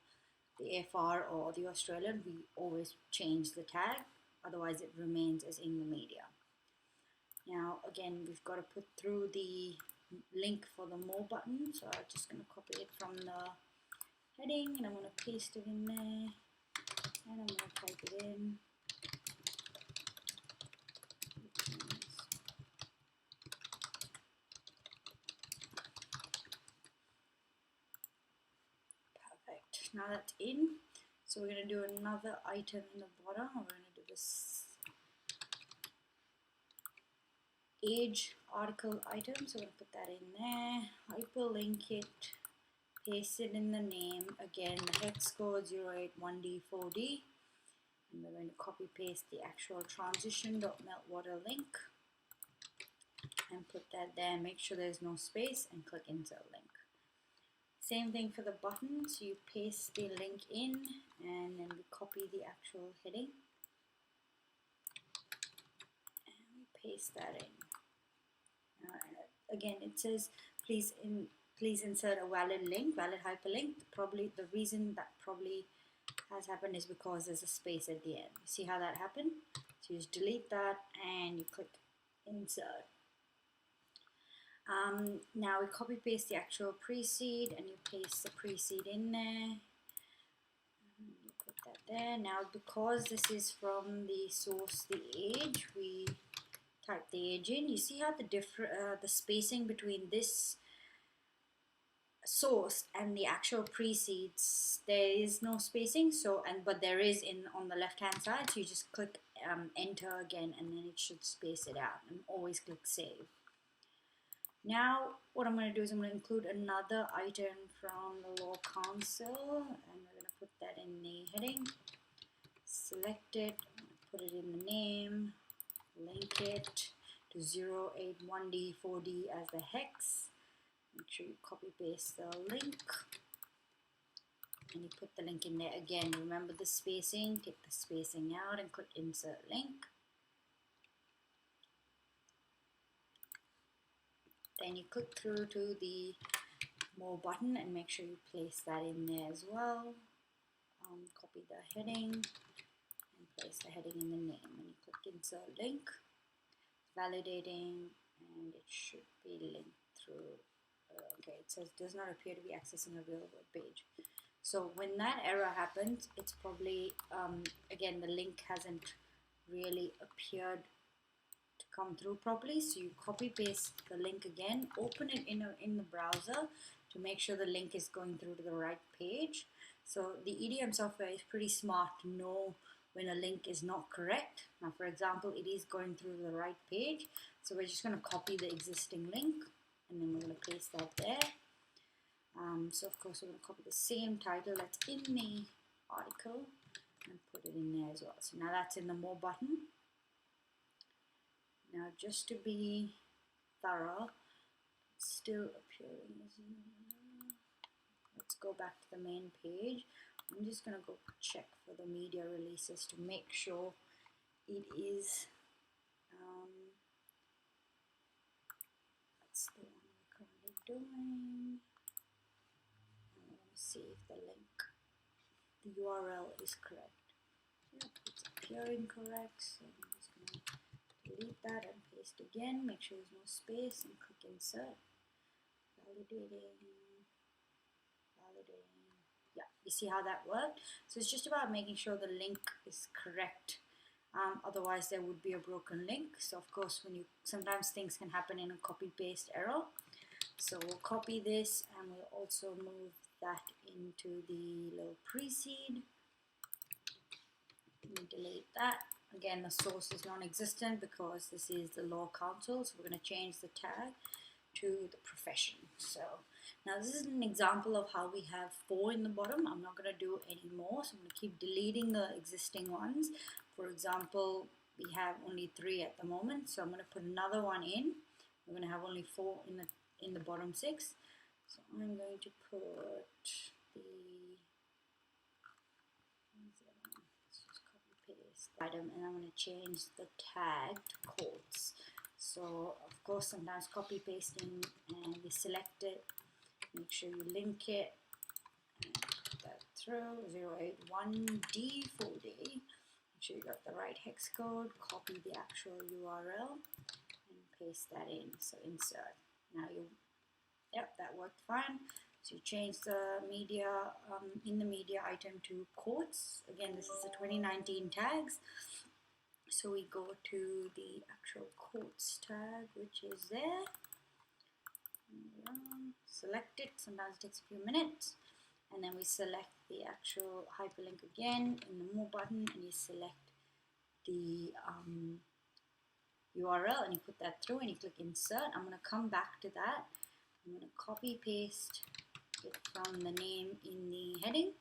the AFR or the Australian, we always change the tag, otherwise it remains as in the media. Now again, we've got to put through the link for the more button, so I'm just going to copy it from the heading and I'm going to paste it in there, and I'm going to type it in. Perfect. Now that's in. So we're going to do another item in the bottom. We're going to do this age article item. So we're going to put that in there, hyperlink it, paste it in the name. Again, the hex code 081D4D. And we're going to copy paste the actual transition.meltwater link and put that there. Make sure there's no space and click insert link. Same thing for the button, so you paste the link in and then we copy the actual heading and we paste that in. Again, it says please insert a valid link, valid hyperlink. Probably the reason that probably has happened is because there's a space at the end. See how that happened? So you just delete that and you click insert. Now we copy paste the actual precede and you paste the precede in there. You put that there. Now because this is from the source, the age, we type the age in. You see how the spacing between this source and the actual precedes, there is no spacing, so but there is on the left hand side, so you just click enter again and then it should space it out, and always click save. Now what I'm going to do is I'm going to include another item from the Law Council, and we're going to put that in the heading, select it, put it in the name, link it to 081D4D as the hex. Make sure you copy paste the link and you put the link in there. Again, remember the spacing, take the spacing out and click insert link. Then you click through to the more button and make sure you place that in there as well. Copy the heading and place the heading in the name, and you click insert link, validating, and it should be linked through. Okay, it says does not appear to be accessing a real web page. So when that error happens, it's probably again the link hasn't really appeared to come through properly. So you copy paste the link again, open it in the browser to make sure the link is going through to the right page. So the EDM software is pretty smart to know when a link is not correct. Now, for example, it is going through the right page, so we're just going to copy the existing link and then we're going to paste that there. So of course we're going to copy the same title that's in the article and put it in there as well. So now that's in the More button. Now, just to be thorough, it's still appearing as let's go back to the main page. I'm just going to go check for the media releases to make sure it is that's the one we're currently doing. I'm going to see if the link, the URL is correct. Yep, it's appearing correct, so I'm just going to delete that and paste again, make sure there's no space and click insert. Validating. Yeah, you see how that worked? So it's just about making sure the link is correct. Otherwise there would be a broken link. So of course sometimes things can happen in a copy paste error. So we'll copy this and we'll also move that into the little pre-seed. Delete that. Again, the source is non-existent because this is the Law Council, so we're going to change the tag to the profession. So now this is an example of how we have 4 in the bottom. I'm not going to do any more, so I'm going to keep deleting the existing ones. For example, we have only 3 at the moment, so I'm going to put another one in. We're going to have only 4 in the bottom 6. So I'm going to put the item, and I'm going to change the tag to quotes. So of course sometimes copy pasting and you select it, make sure you link it and put that through 081D full day. Make sure you got the right hex code, copy the actual URL and paste that in. So insert. Now yep, that worked fine. So you change the media in the media item to quotes. Again, this is the 2019 tags. So we go to the actual quotes tag, which is there. Select it. Sometimes it takes a few minutes. And then we select the actual hyperlink again in the More button, and you select the URL and you put that through and you click insert. I'm going to come back to that. I'm going to copy paste it from the name in the heading.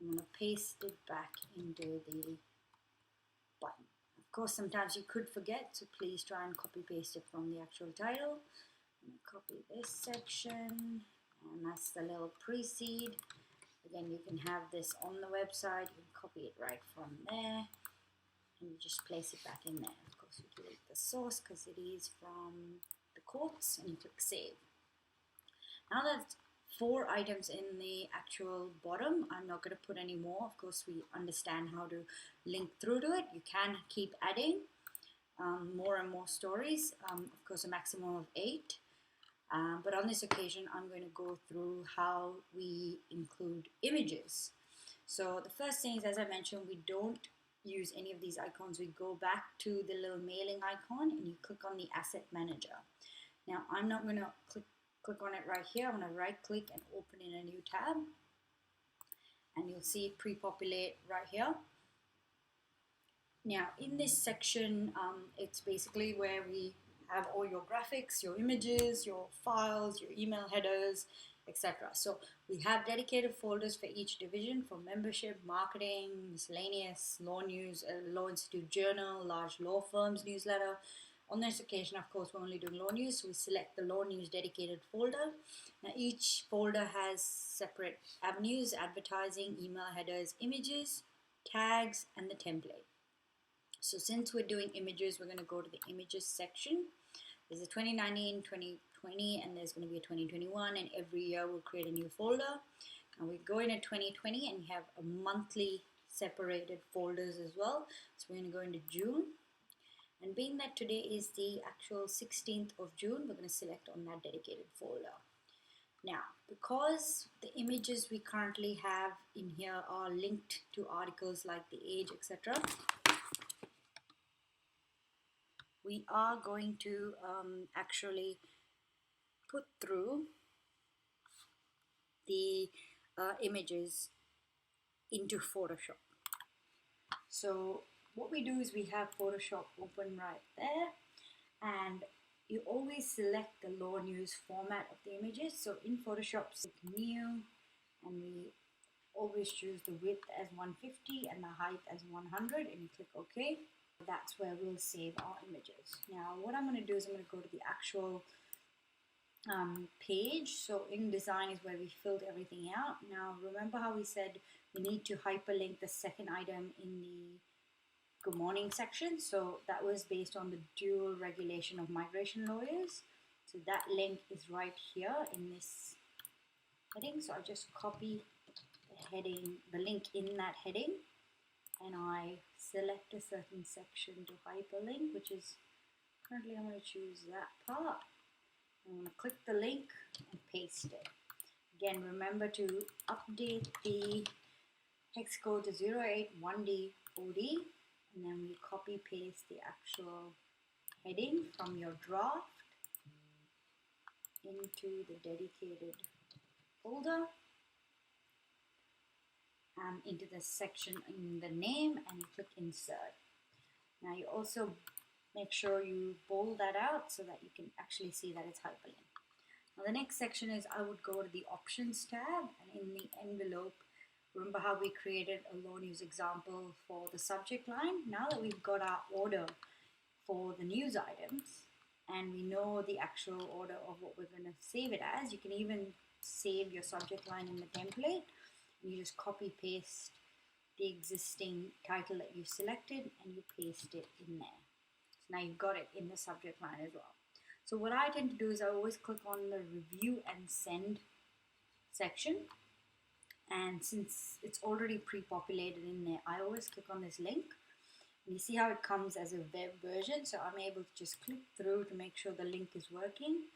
I'm going to paste it back into the button. Of course, sometimes you could forget, so please try and copy paste it from the actual title. I'm going to copy this section, and that's the little pre-seed. Again, you can have this on the website. You can copy it right from there, and you just place it back in there. Of course, you delete the source because it is from the quotes, and you click save. Now that's 4 items in the actual bottom. I'm not going to put any more. Of course, we understand how to link through to it. You can keep adding more and more stories. Of course, a maximum of 8. But on this occasion, I'm going to go through how we include images. So the first thing is, as I mentioned, we don't use any of these icons. We go back to the little mailing icon and you click on the asset manager. Now, I'm not going to click on it right here. I'm going to right click and open in a new tab, and you'll see it pre-populate right here. Now in this section, it's basically where we have all your graphics, your images, your files, your email headers, etc. So we have dedicated folders for each division, for membership, marketing, miscellaneous, law news, law institute journal, large law firms newsletter. On this occasion, of course, we're only doing law news, so we select the law news dedicated folder. Now each folder has separate avenues: advertising, email headers, images, tags, and the template. So since we're doing images, we're going to go to the images section. There's a 2019, 2020, and there's going to be a 2021, and every year we'll create a new folder. And we go into 2020 and have a monthly separated folders as well. So we're going to go into June. And being that today is the actual 16th of June, we're going to select on that dedicated folder. Now, because the images we currently have in here are linked to articles like The Age, etc., we are going to actually put through the images into Photoshop. So what we do is we have Photoshop open right there, and you always select the LawNews format of the images. So in Photoshop, select new, and we always choose the width as 150 and the height as 100, and you click OK. That's where we'll save our images. Now what I'm going to do is I'm going to go to the actual page. So InDesign is where we filled everything out. Now remember how we said we need to hyperlink the second item in the Good Morning section? So that was based on the dual regulation of migration lawyers. So that link is right here in this heading. So I just copy the heading, the link in that heading, and I select a certain section to hyperlink, which is currently I'm going to choose that part. I'm going to click the link and paste it. Again, remember to update the hex code to 081D4D, and then we copy paste the actual heading from your draft into the dedicated folder, into the section in the name, and you click insert. Now you also make sure you bold that out so that you can actually see that it's hyperlinked. Now the next section is I would go to the options tab, and in the envelope, remember how we created a LawNews example for the subject line? Now that we've got our order for the news items and we know the actual order of what we're going to save it as, you can even save your subject line in the template. You just copy paste the existing title that you selected and you paste it in there. So now you've got it in the subject line as well. So what I tend to do is I always click on the review and send section, and since it's already pre-populated in there, I always click on this link. And you see how it comes as a web version, so I'm able to just click through to make sure the link is working.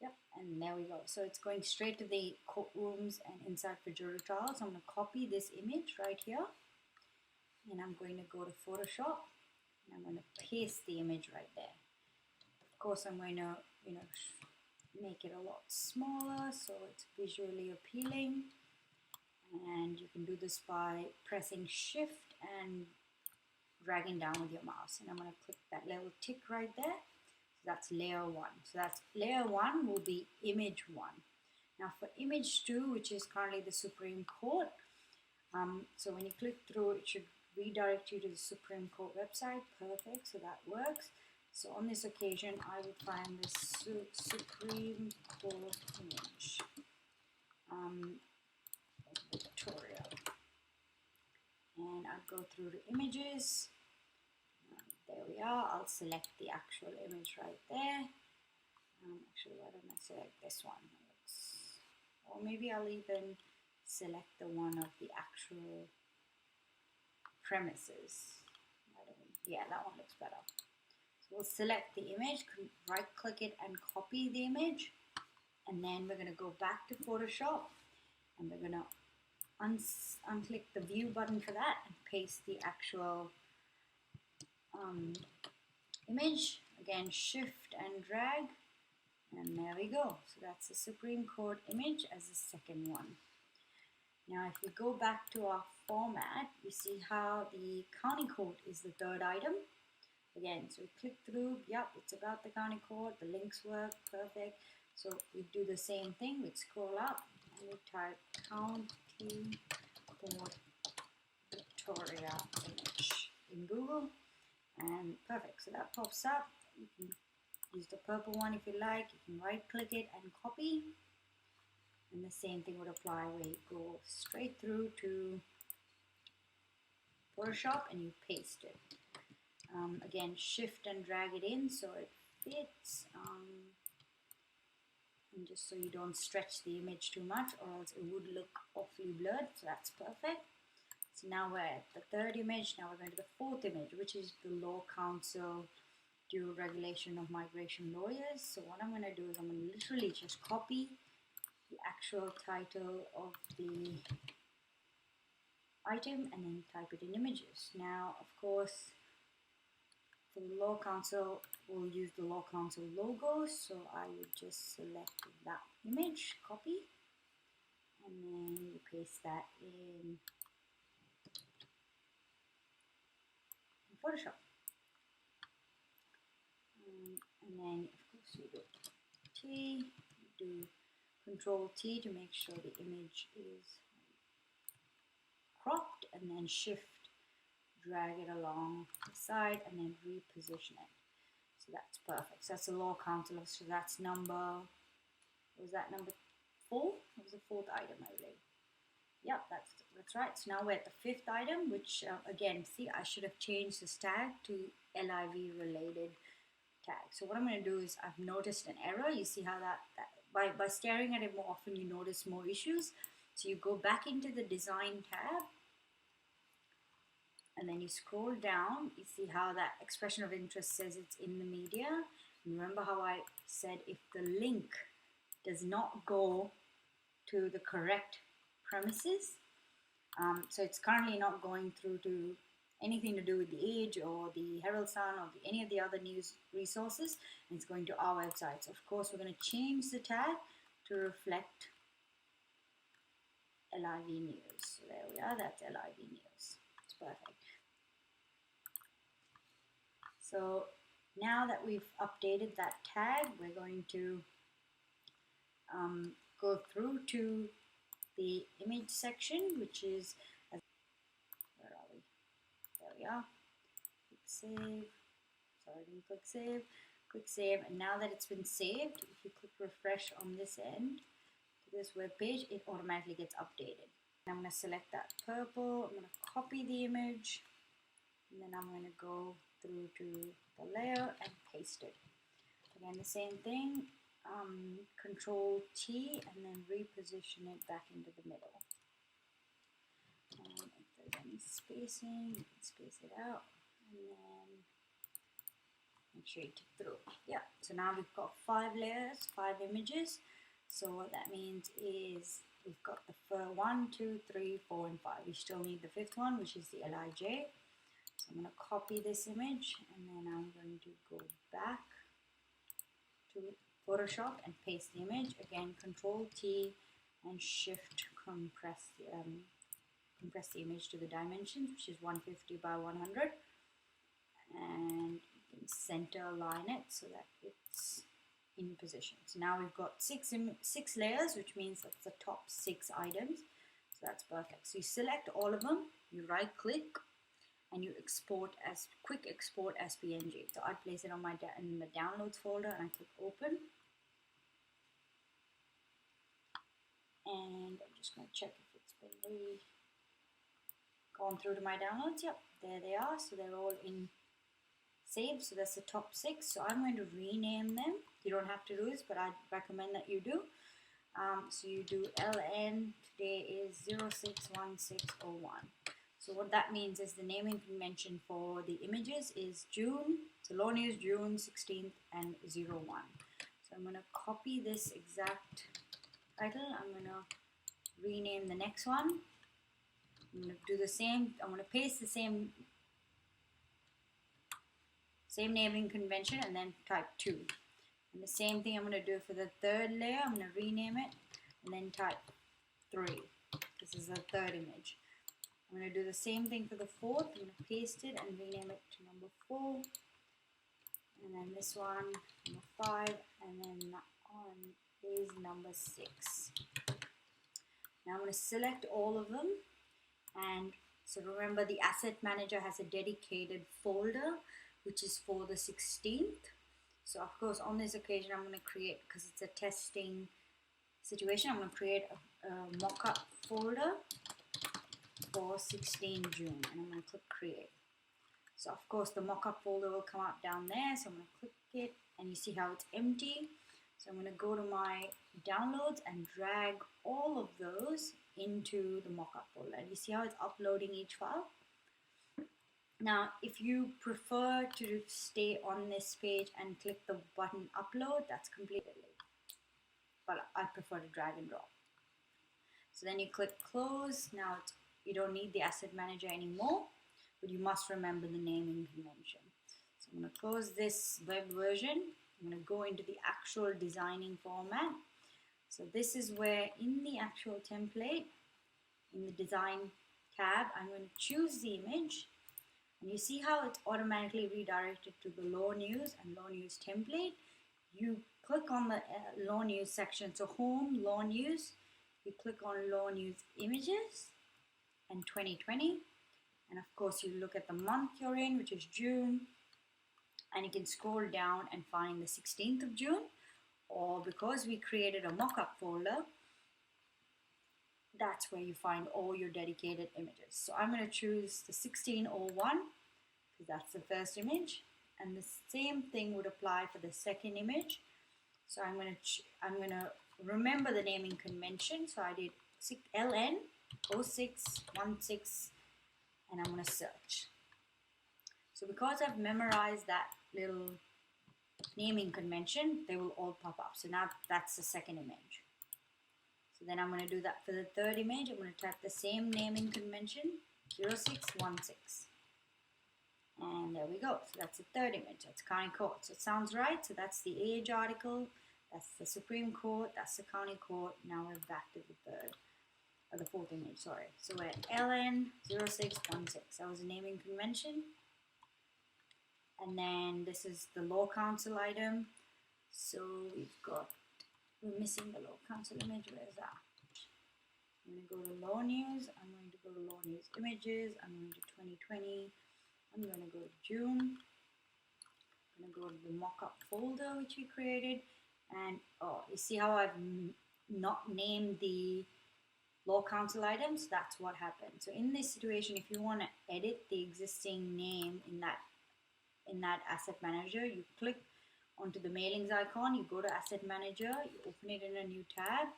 Yep, and there we go. So it's going straight to the courtrooms and inside for jury trials. I'm going to copy this image right here, and I'm going to go to Photoshop, and I'm going to paste the image right there. Of course, I'm going to, make it a lot smaller so it's visually appealing. And you can do this by pressing Shift and dragging down with your mouse. And I'm going to click that little tick right there. So that's layer 1. So that's layer 1 will be image 1. Now for image 2, which is currently the Supreme Court, so when you click through, it should redirect you to the Supreme Court website. Perfect, so that works. So on this occasion, I will find the Supreme Court image, Victoria, and I'll go through the images. There we are. I'll select the actual image right there. Actually, why don't I select this one? Or maybe I'll even select the one of the actual premises. Yeah, that one looks better. So we'll select the image, right click it and copy the image, and then we're going to go back to Photoshop and we're going to unclick the view button for that and paste the actual image. Again, shift and drag, and there we go. So that's the Supreme Court image as the second one. Now if we go back to our format, we see how the county court is the third item. Again, so we click through, yep, it's about the county court, the links work, perfect. So we do the same thing, we scroll up and we type county court Victoria image in Google, and perfect. So that pops up. You can use the purple one if you like, you can right click it and copy. And the same thing would apply where you go straight through to Photoshop and you paste it. Again, shift and drag it in so it fits, and just so you don't stretch the image too much or else it would look awfully blurred. So that's perfect. So now we're at the third image. Now we're going to the fourth image, which is the Law Council Dual Regulation of Migration Lawyers. So what I'm going to do is I'm going to literally just copy the actual title of the item and then type it in images. Now, of course, For the Law Council, we'll use the Law Council logo, so I would just select that image, copy, and then you paste that in Photoshop. And then, of course, you do T, you do Control T to make sure the image is cropped, and then Shift, drag it along the side, and then reposition it. So that's perfect. So that's the Law Council. So that's number, was that number 4? That was the 4th item, I believe. Yep, that's right. So now we're at the 5th item, which again, see, I should have changed this tag to LIV related tag. So what I'm going to do is, I've noticed an error. You see how that by staring at it more often, you notice more issues. So you go back into the design tab, and then you scroll down. You see how that expression of interest says it's in the media. Remember how I said if the link does not go to the correct premises, so it's currently not going through to anything to do with the Age or the Herald Sun or any of the other news resources, and it's going to our website. So of course we're going to change the tag to reflect LIV News. So there we are, that's LIV News. It's perfect. So now that we've updated that tag, we're going to go through to the image section, which is, where are we? There we are. Click save. Sorry, I didn't click save. Click save, and now that it's been saved, if you click refresh on this end to this web page, it automatically gets updated. And I'm going to select that purple. I'm going to copy the image, and then I'm going to go through to the layer and paste it. Again, the same thing. Control T, and then reposition it back into the middle. If there's any spacing, you can space it out, and then make sure you tick through. Yeah, so now we've got 5 layers, 5 images. So what that means is we've got the 1, 2, 3, 4, and 5. We still need the 5th one, which is the LIJ. So I'm going to copy this image, and then I'm going to go back to Photoshop and paste the image. Again, Control T and Shift compress the image to the dimensions, which is 150 by 100, and you can center align it so that it's in position. So now we've got 6 layers, which means that's the top 6 items. So that's perfect. So you select all of them, you right click, and you export as quick export as PNG. So I place it on my in the downloads folder, and I click open. And I'm just going to check if it's been gone through to my downloads. Yep, there they are. So they're all in saved. So that's the top 6. So I'm going to rename them. You don't have to do this, but I recommend that you do. So you do LN, today is 061601. So what that means is the naming convention for the images is June, so LawNews June 16th and 01. So I'm going to copy this exact title. I'm going to rename the next one. I'm going to do the same. I'm going to paste the same naming convention and then type 2. And the same thing I'm going to do for the 3rd layer. I'm going to rename it and then type 3. This is the 3rd image. I'm going to do the same thing for the 4th. I'm going to paste it and rename it to number 4. And then this one, number 5. And then that one is number 6. Now I'm going to select all of them. And so remember, the asset manager has a dedicated folder, which is for the 16th. So of course, on this occasion, I'm going to create, because it's a testing situation, I'm going to create a mock-up folder for 16 June, and I'm going to click create. So of course the mock-up folder will come up down there, so I'm going to click it, and you see how it's empty. So I'm going to go to my downloads and drag all of those into the mock-up folder, and you see how it's uploading each file. Now if you prefer to stay on this page and click the button upload, that's completely, but I prefer to drag and drop. So then you click close. Now you don't need the asset manager anymore, but you must remember the naming convention. So I'm going to close this web version. I'm going to go into the actual designing format. So this is where in the actual template, in the design tab, I'm going to choose the image. And you see how it's automatically redirected to the LawNews and LawNews template. You click on the LawNews section. So home, LawNews. You click on LawNews images and 2020. And of course you look at the month you're in, which is June. And you can scroll down and find the 16th of June. Or because we created a mockup folder, that's where you find all your dedicated images. So I'm going to choose the 1601 because that's the first image, and the same thing would apply for the second image. So I'm going to remember the naming convention. So I did LN0616, and I'm going to search. So because I've memorized that little naming convention, they will all pop up. So now that's the second image. So then I'm going to do that for the third image. I'm going to type the same naming convention, 0616. And there we go. So that's the third image. That's county court. So it sounds right. So that's the age article. That's the Supreme Court. That's the county court. Now we're back to the fourth image, sorry. So we're at LN0616. That was a naming convention. And then this is the law council item. So we're missing the law council image. Where is that? I'm going to go to LawNews. I'm going to go to LawNews images. I'm going to 2020. I'm going to go to June. I'm going to go to the mockup folder which we created. And you see how I've not named the law council items? That's what happened. So in this situation, if you want to edit the existing name in that asset manager, you click onto the mailings icon, you go to asset manager, you open it in a new tab.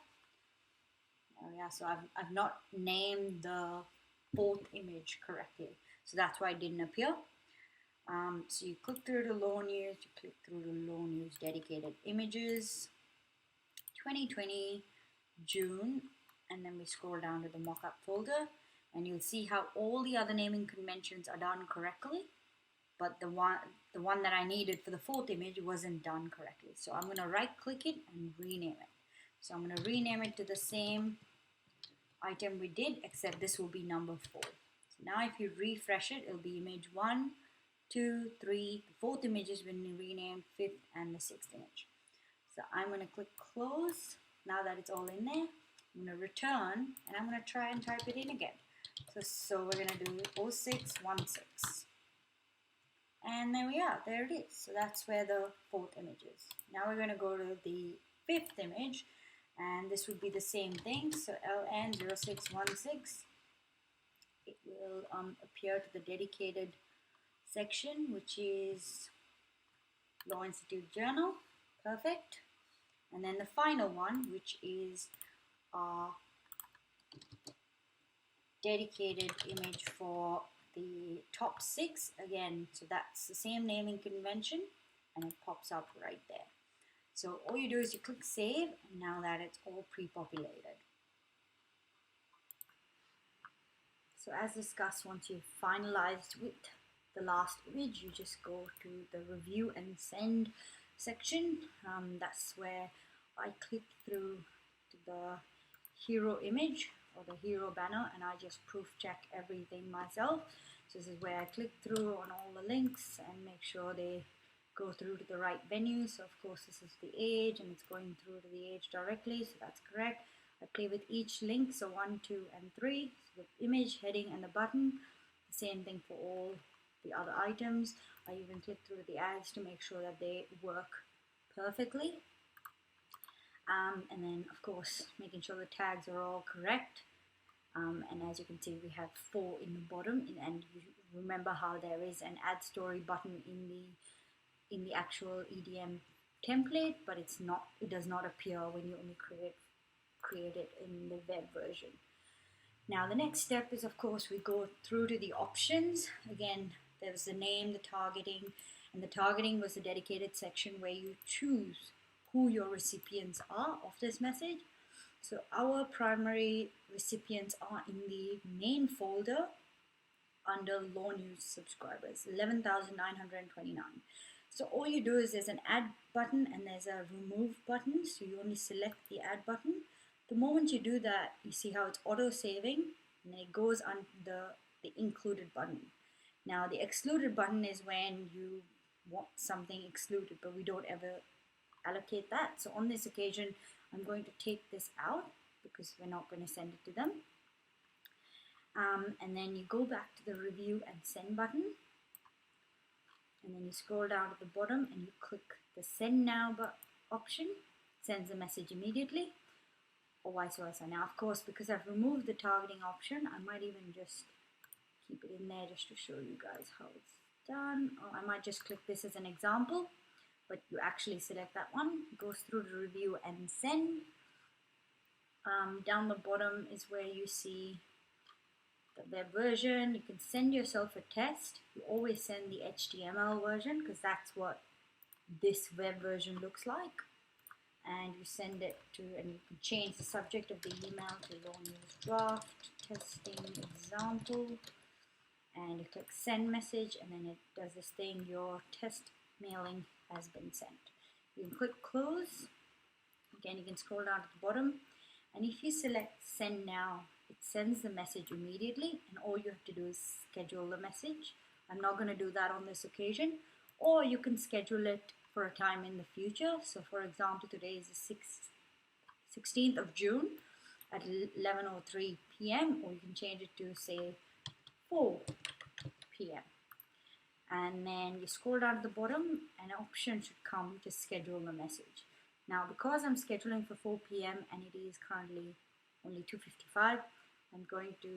Oh yeah, so I've not named the fourth image correctly, so that's why it didn't appear. So you click through to LawNews, you click through to LawNews dedicated images, 2020 June, and then we scroll down to the mockup folder, and you'll see how all the other naming conventions are done correctly. But the one that I needed for the fourth image wasn't done correctly. So I'm going to right click it and rename it. So I'm going to rename it to the same item we did, except this will be number 4. So now if you refresh it, it'll be image 1, 2, 3. The fourth image has been renamed, 5th and the 6th image. So I'm going to click close. Now that it's all in there, I'm going to return and I'm going to try and type it in again. So we're going to do 0616. And there we are, there it is. So that's where the fourth image is. Now we're going to go to the 5th image, and this would be the same thing. So LN0616, it will appear to the dedicated section, which is Law Institute Journal. Perfect. And then the final one, which is our dedicated image for the top 6 again. So that's the same naming convention, and it pops up right there. So all you do is you click save, and now that it's all pre-populated. So as discussed, once you've finalized with the last image, you just go to the review and send section. That's where I click through to the hero image or the hero banner, and I just proof check everything myself. So this is where I click through on all the links and make sure they go through to the right venue. So of course this is the age, and it's going through to the age directly, so that's correct. I play with each link, so 1, 2, and 3. So the image, heading, and the button. The same thing for all the other items. I even click through the ads to make sure that they work perfectly. And then of course making sure the tags are all correct. And as you can see, we have 4 in the bottom, and you remember how there is an add story button in the actual EDM template, but it does not appear when you only create it in the web version. Now the next step is, of course, we go through to the options. Again, there's the name, the targeting, and the targeting was the dedicated section where you choose who your recipients are of this message. So our primary recipients are in the main folder under LawNews subscribers, 11,929. So all you do is there's an add button and there's a remove button. So you only select the add button. The moment you do that, you see how it's auto saving and then it goes on the included button. Now the excluded button is when you want something excluded, but we don't ever allocate that. So on this occasion, I'm going to take this out because we're not going to send it to them. And then you go back to the review and send button. And then you scroll down to the bottom and you click the send now option. Sends the message immediately, or vice versa. Now, of course, because I've removed the targeting option, I might even just keep it in there just to show you guys how it's done. Or I might just click this as an example, but you actually select that one, goes through the review and send. Down the bottom is where you see the web version. You can send yourself a test. You always send the HTML version because that's what this web version looks like. And you send it to, and you can change the subject of the email to LawNews draft testing example. And you click send message, and then it does this thing, your test mailing has been sent. You can click close. Again, you can scroll down to the bottom, and if you select send now, it sends the message immediately, and all you have to do is schedule the message. I'm not going to do that on this occasion, or you can schedule it for a time in the future. So for example, today is the 16th of June at 11:03 p.m. or you can change it to say 4 p.m. and then you scroll down to the bottom, an option should come to schedule the message. Now because I'm scheduling for 4 p.m. and it is currently only 2:55, I'm going to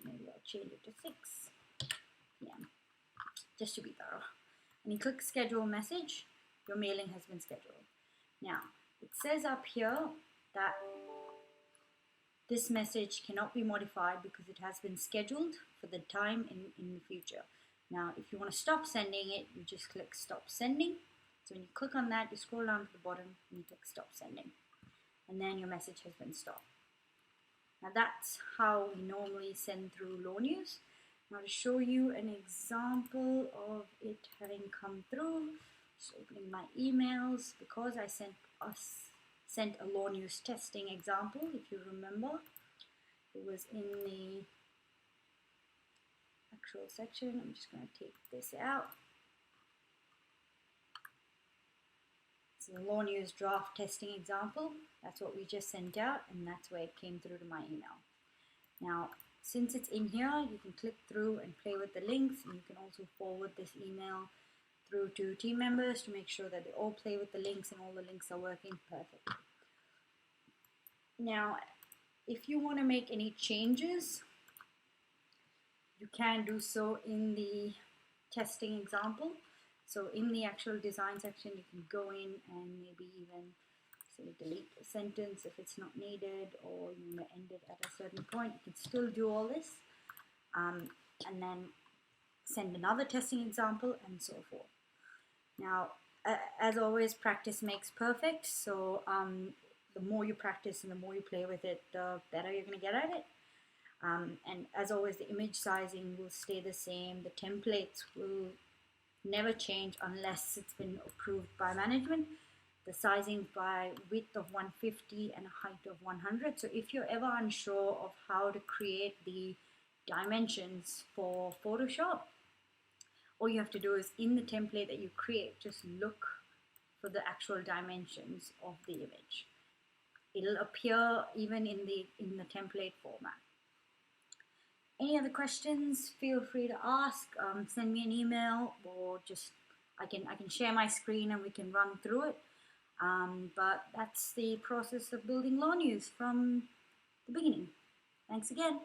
maybe I'll change it to 6 p.m. just to be thorough. And you click schedule message, your mailing has been scheduled. Now it says up here that this message cannot be modified because it has been scheduled for the time in the future. Now if you want to stop sending it, you just click stop sending. So when you click on that, you scroll down to the bottom and you click stop sending, and then your message has been stopped. Now that's how we normally send through LawNews. Now to show you an example of it having come through, just opening my emails, because I sent a LawNews testing example, if you remember. It was in the actual section. I'm just going to take this out. It's a LawNews draft testing example. That's what we just sent out, and that's where it came through to my email. Now, since it's in here, you can click through and play with the links, and you can also forward this email through to team members to make sure that they all play with the links and all the links are working perfectly. Now, if you want to make any changes, you can do so in the testing example. So in the actual design section, you can go in and maybe even say delete a sentence if it's not needed, or you may end it at a certain point. You can still do all this and then send another testing example and so forth. Now, as always, practice makes perfect. So the more you practice and the more you play with it, the better you're going to get at it. And as always, the image sizing will stay the same. The templates will never change unless it's been approved by management. The sizing by width of 150 and a height of 100. So if you're ever unsure of how to create the dimensions for Photoshop, all you have to do is in the template that you create, just look for the actual dimensions of the image. It'll appear even in the template format. Any other questions, feel free to ask. Send me an email, or just I can share my screen and we can run through it. But that's the process of building LawNews from the beginning. Thanks again.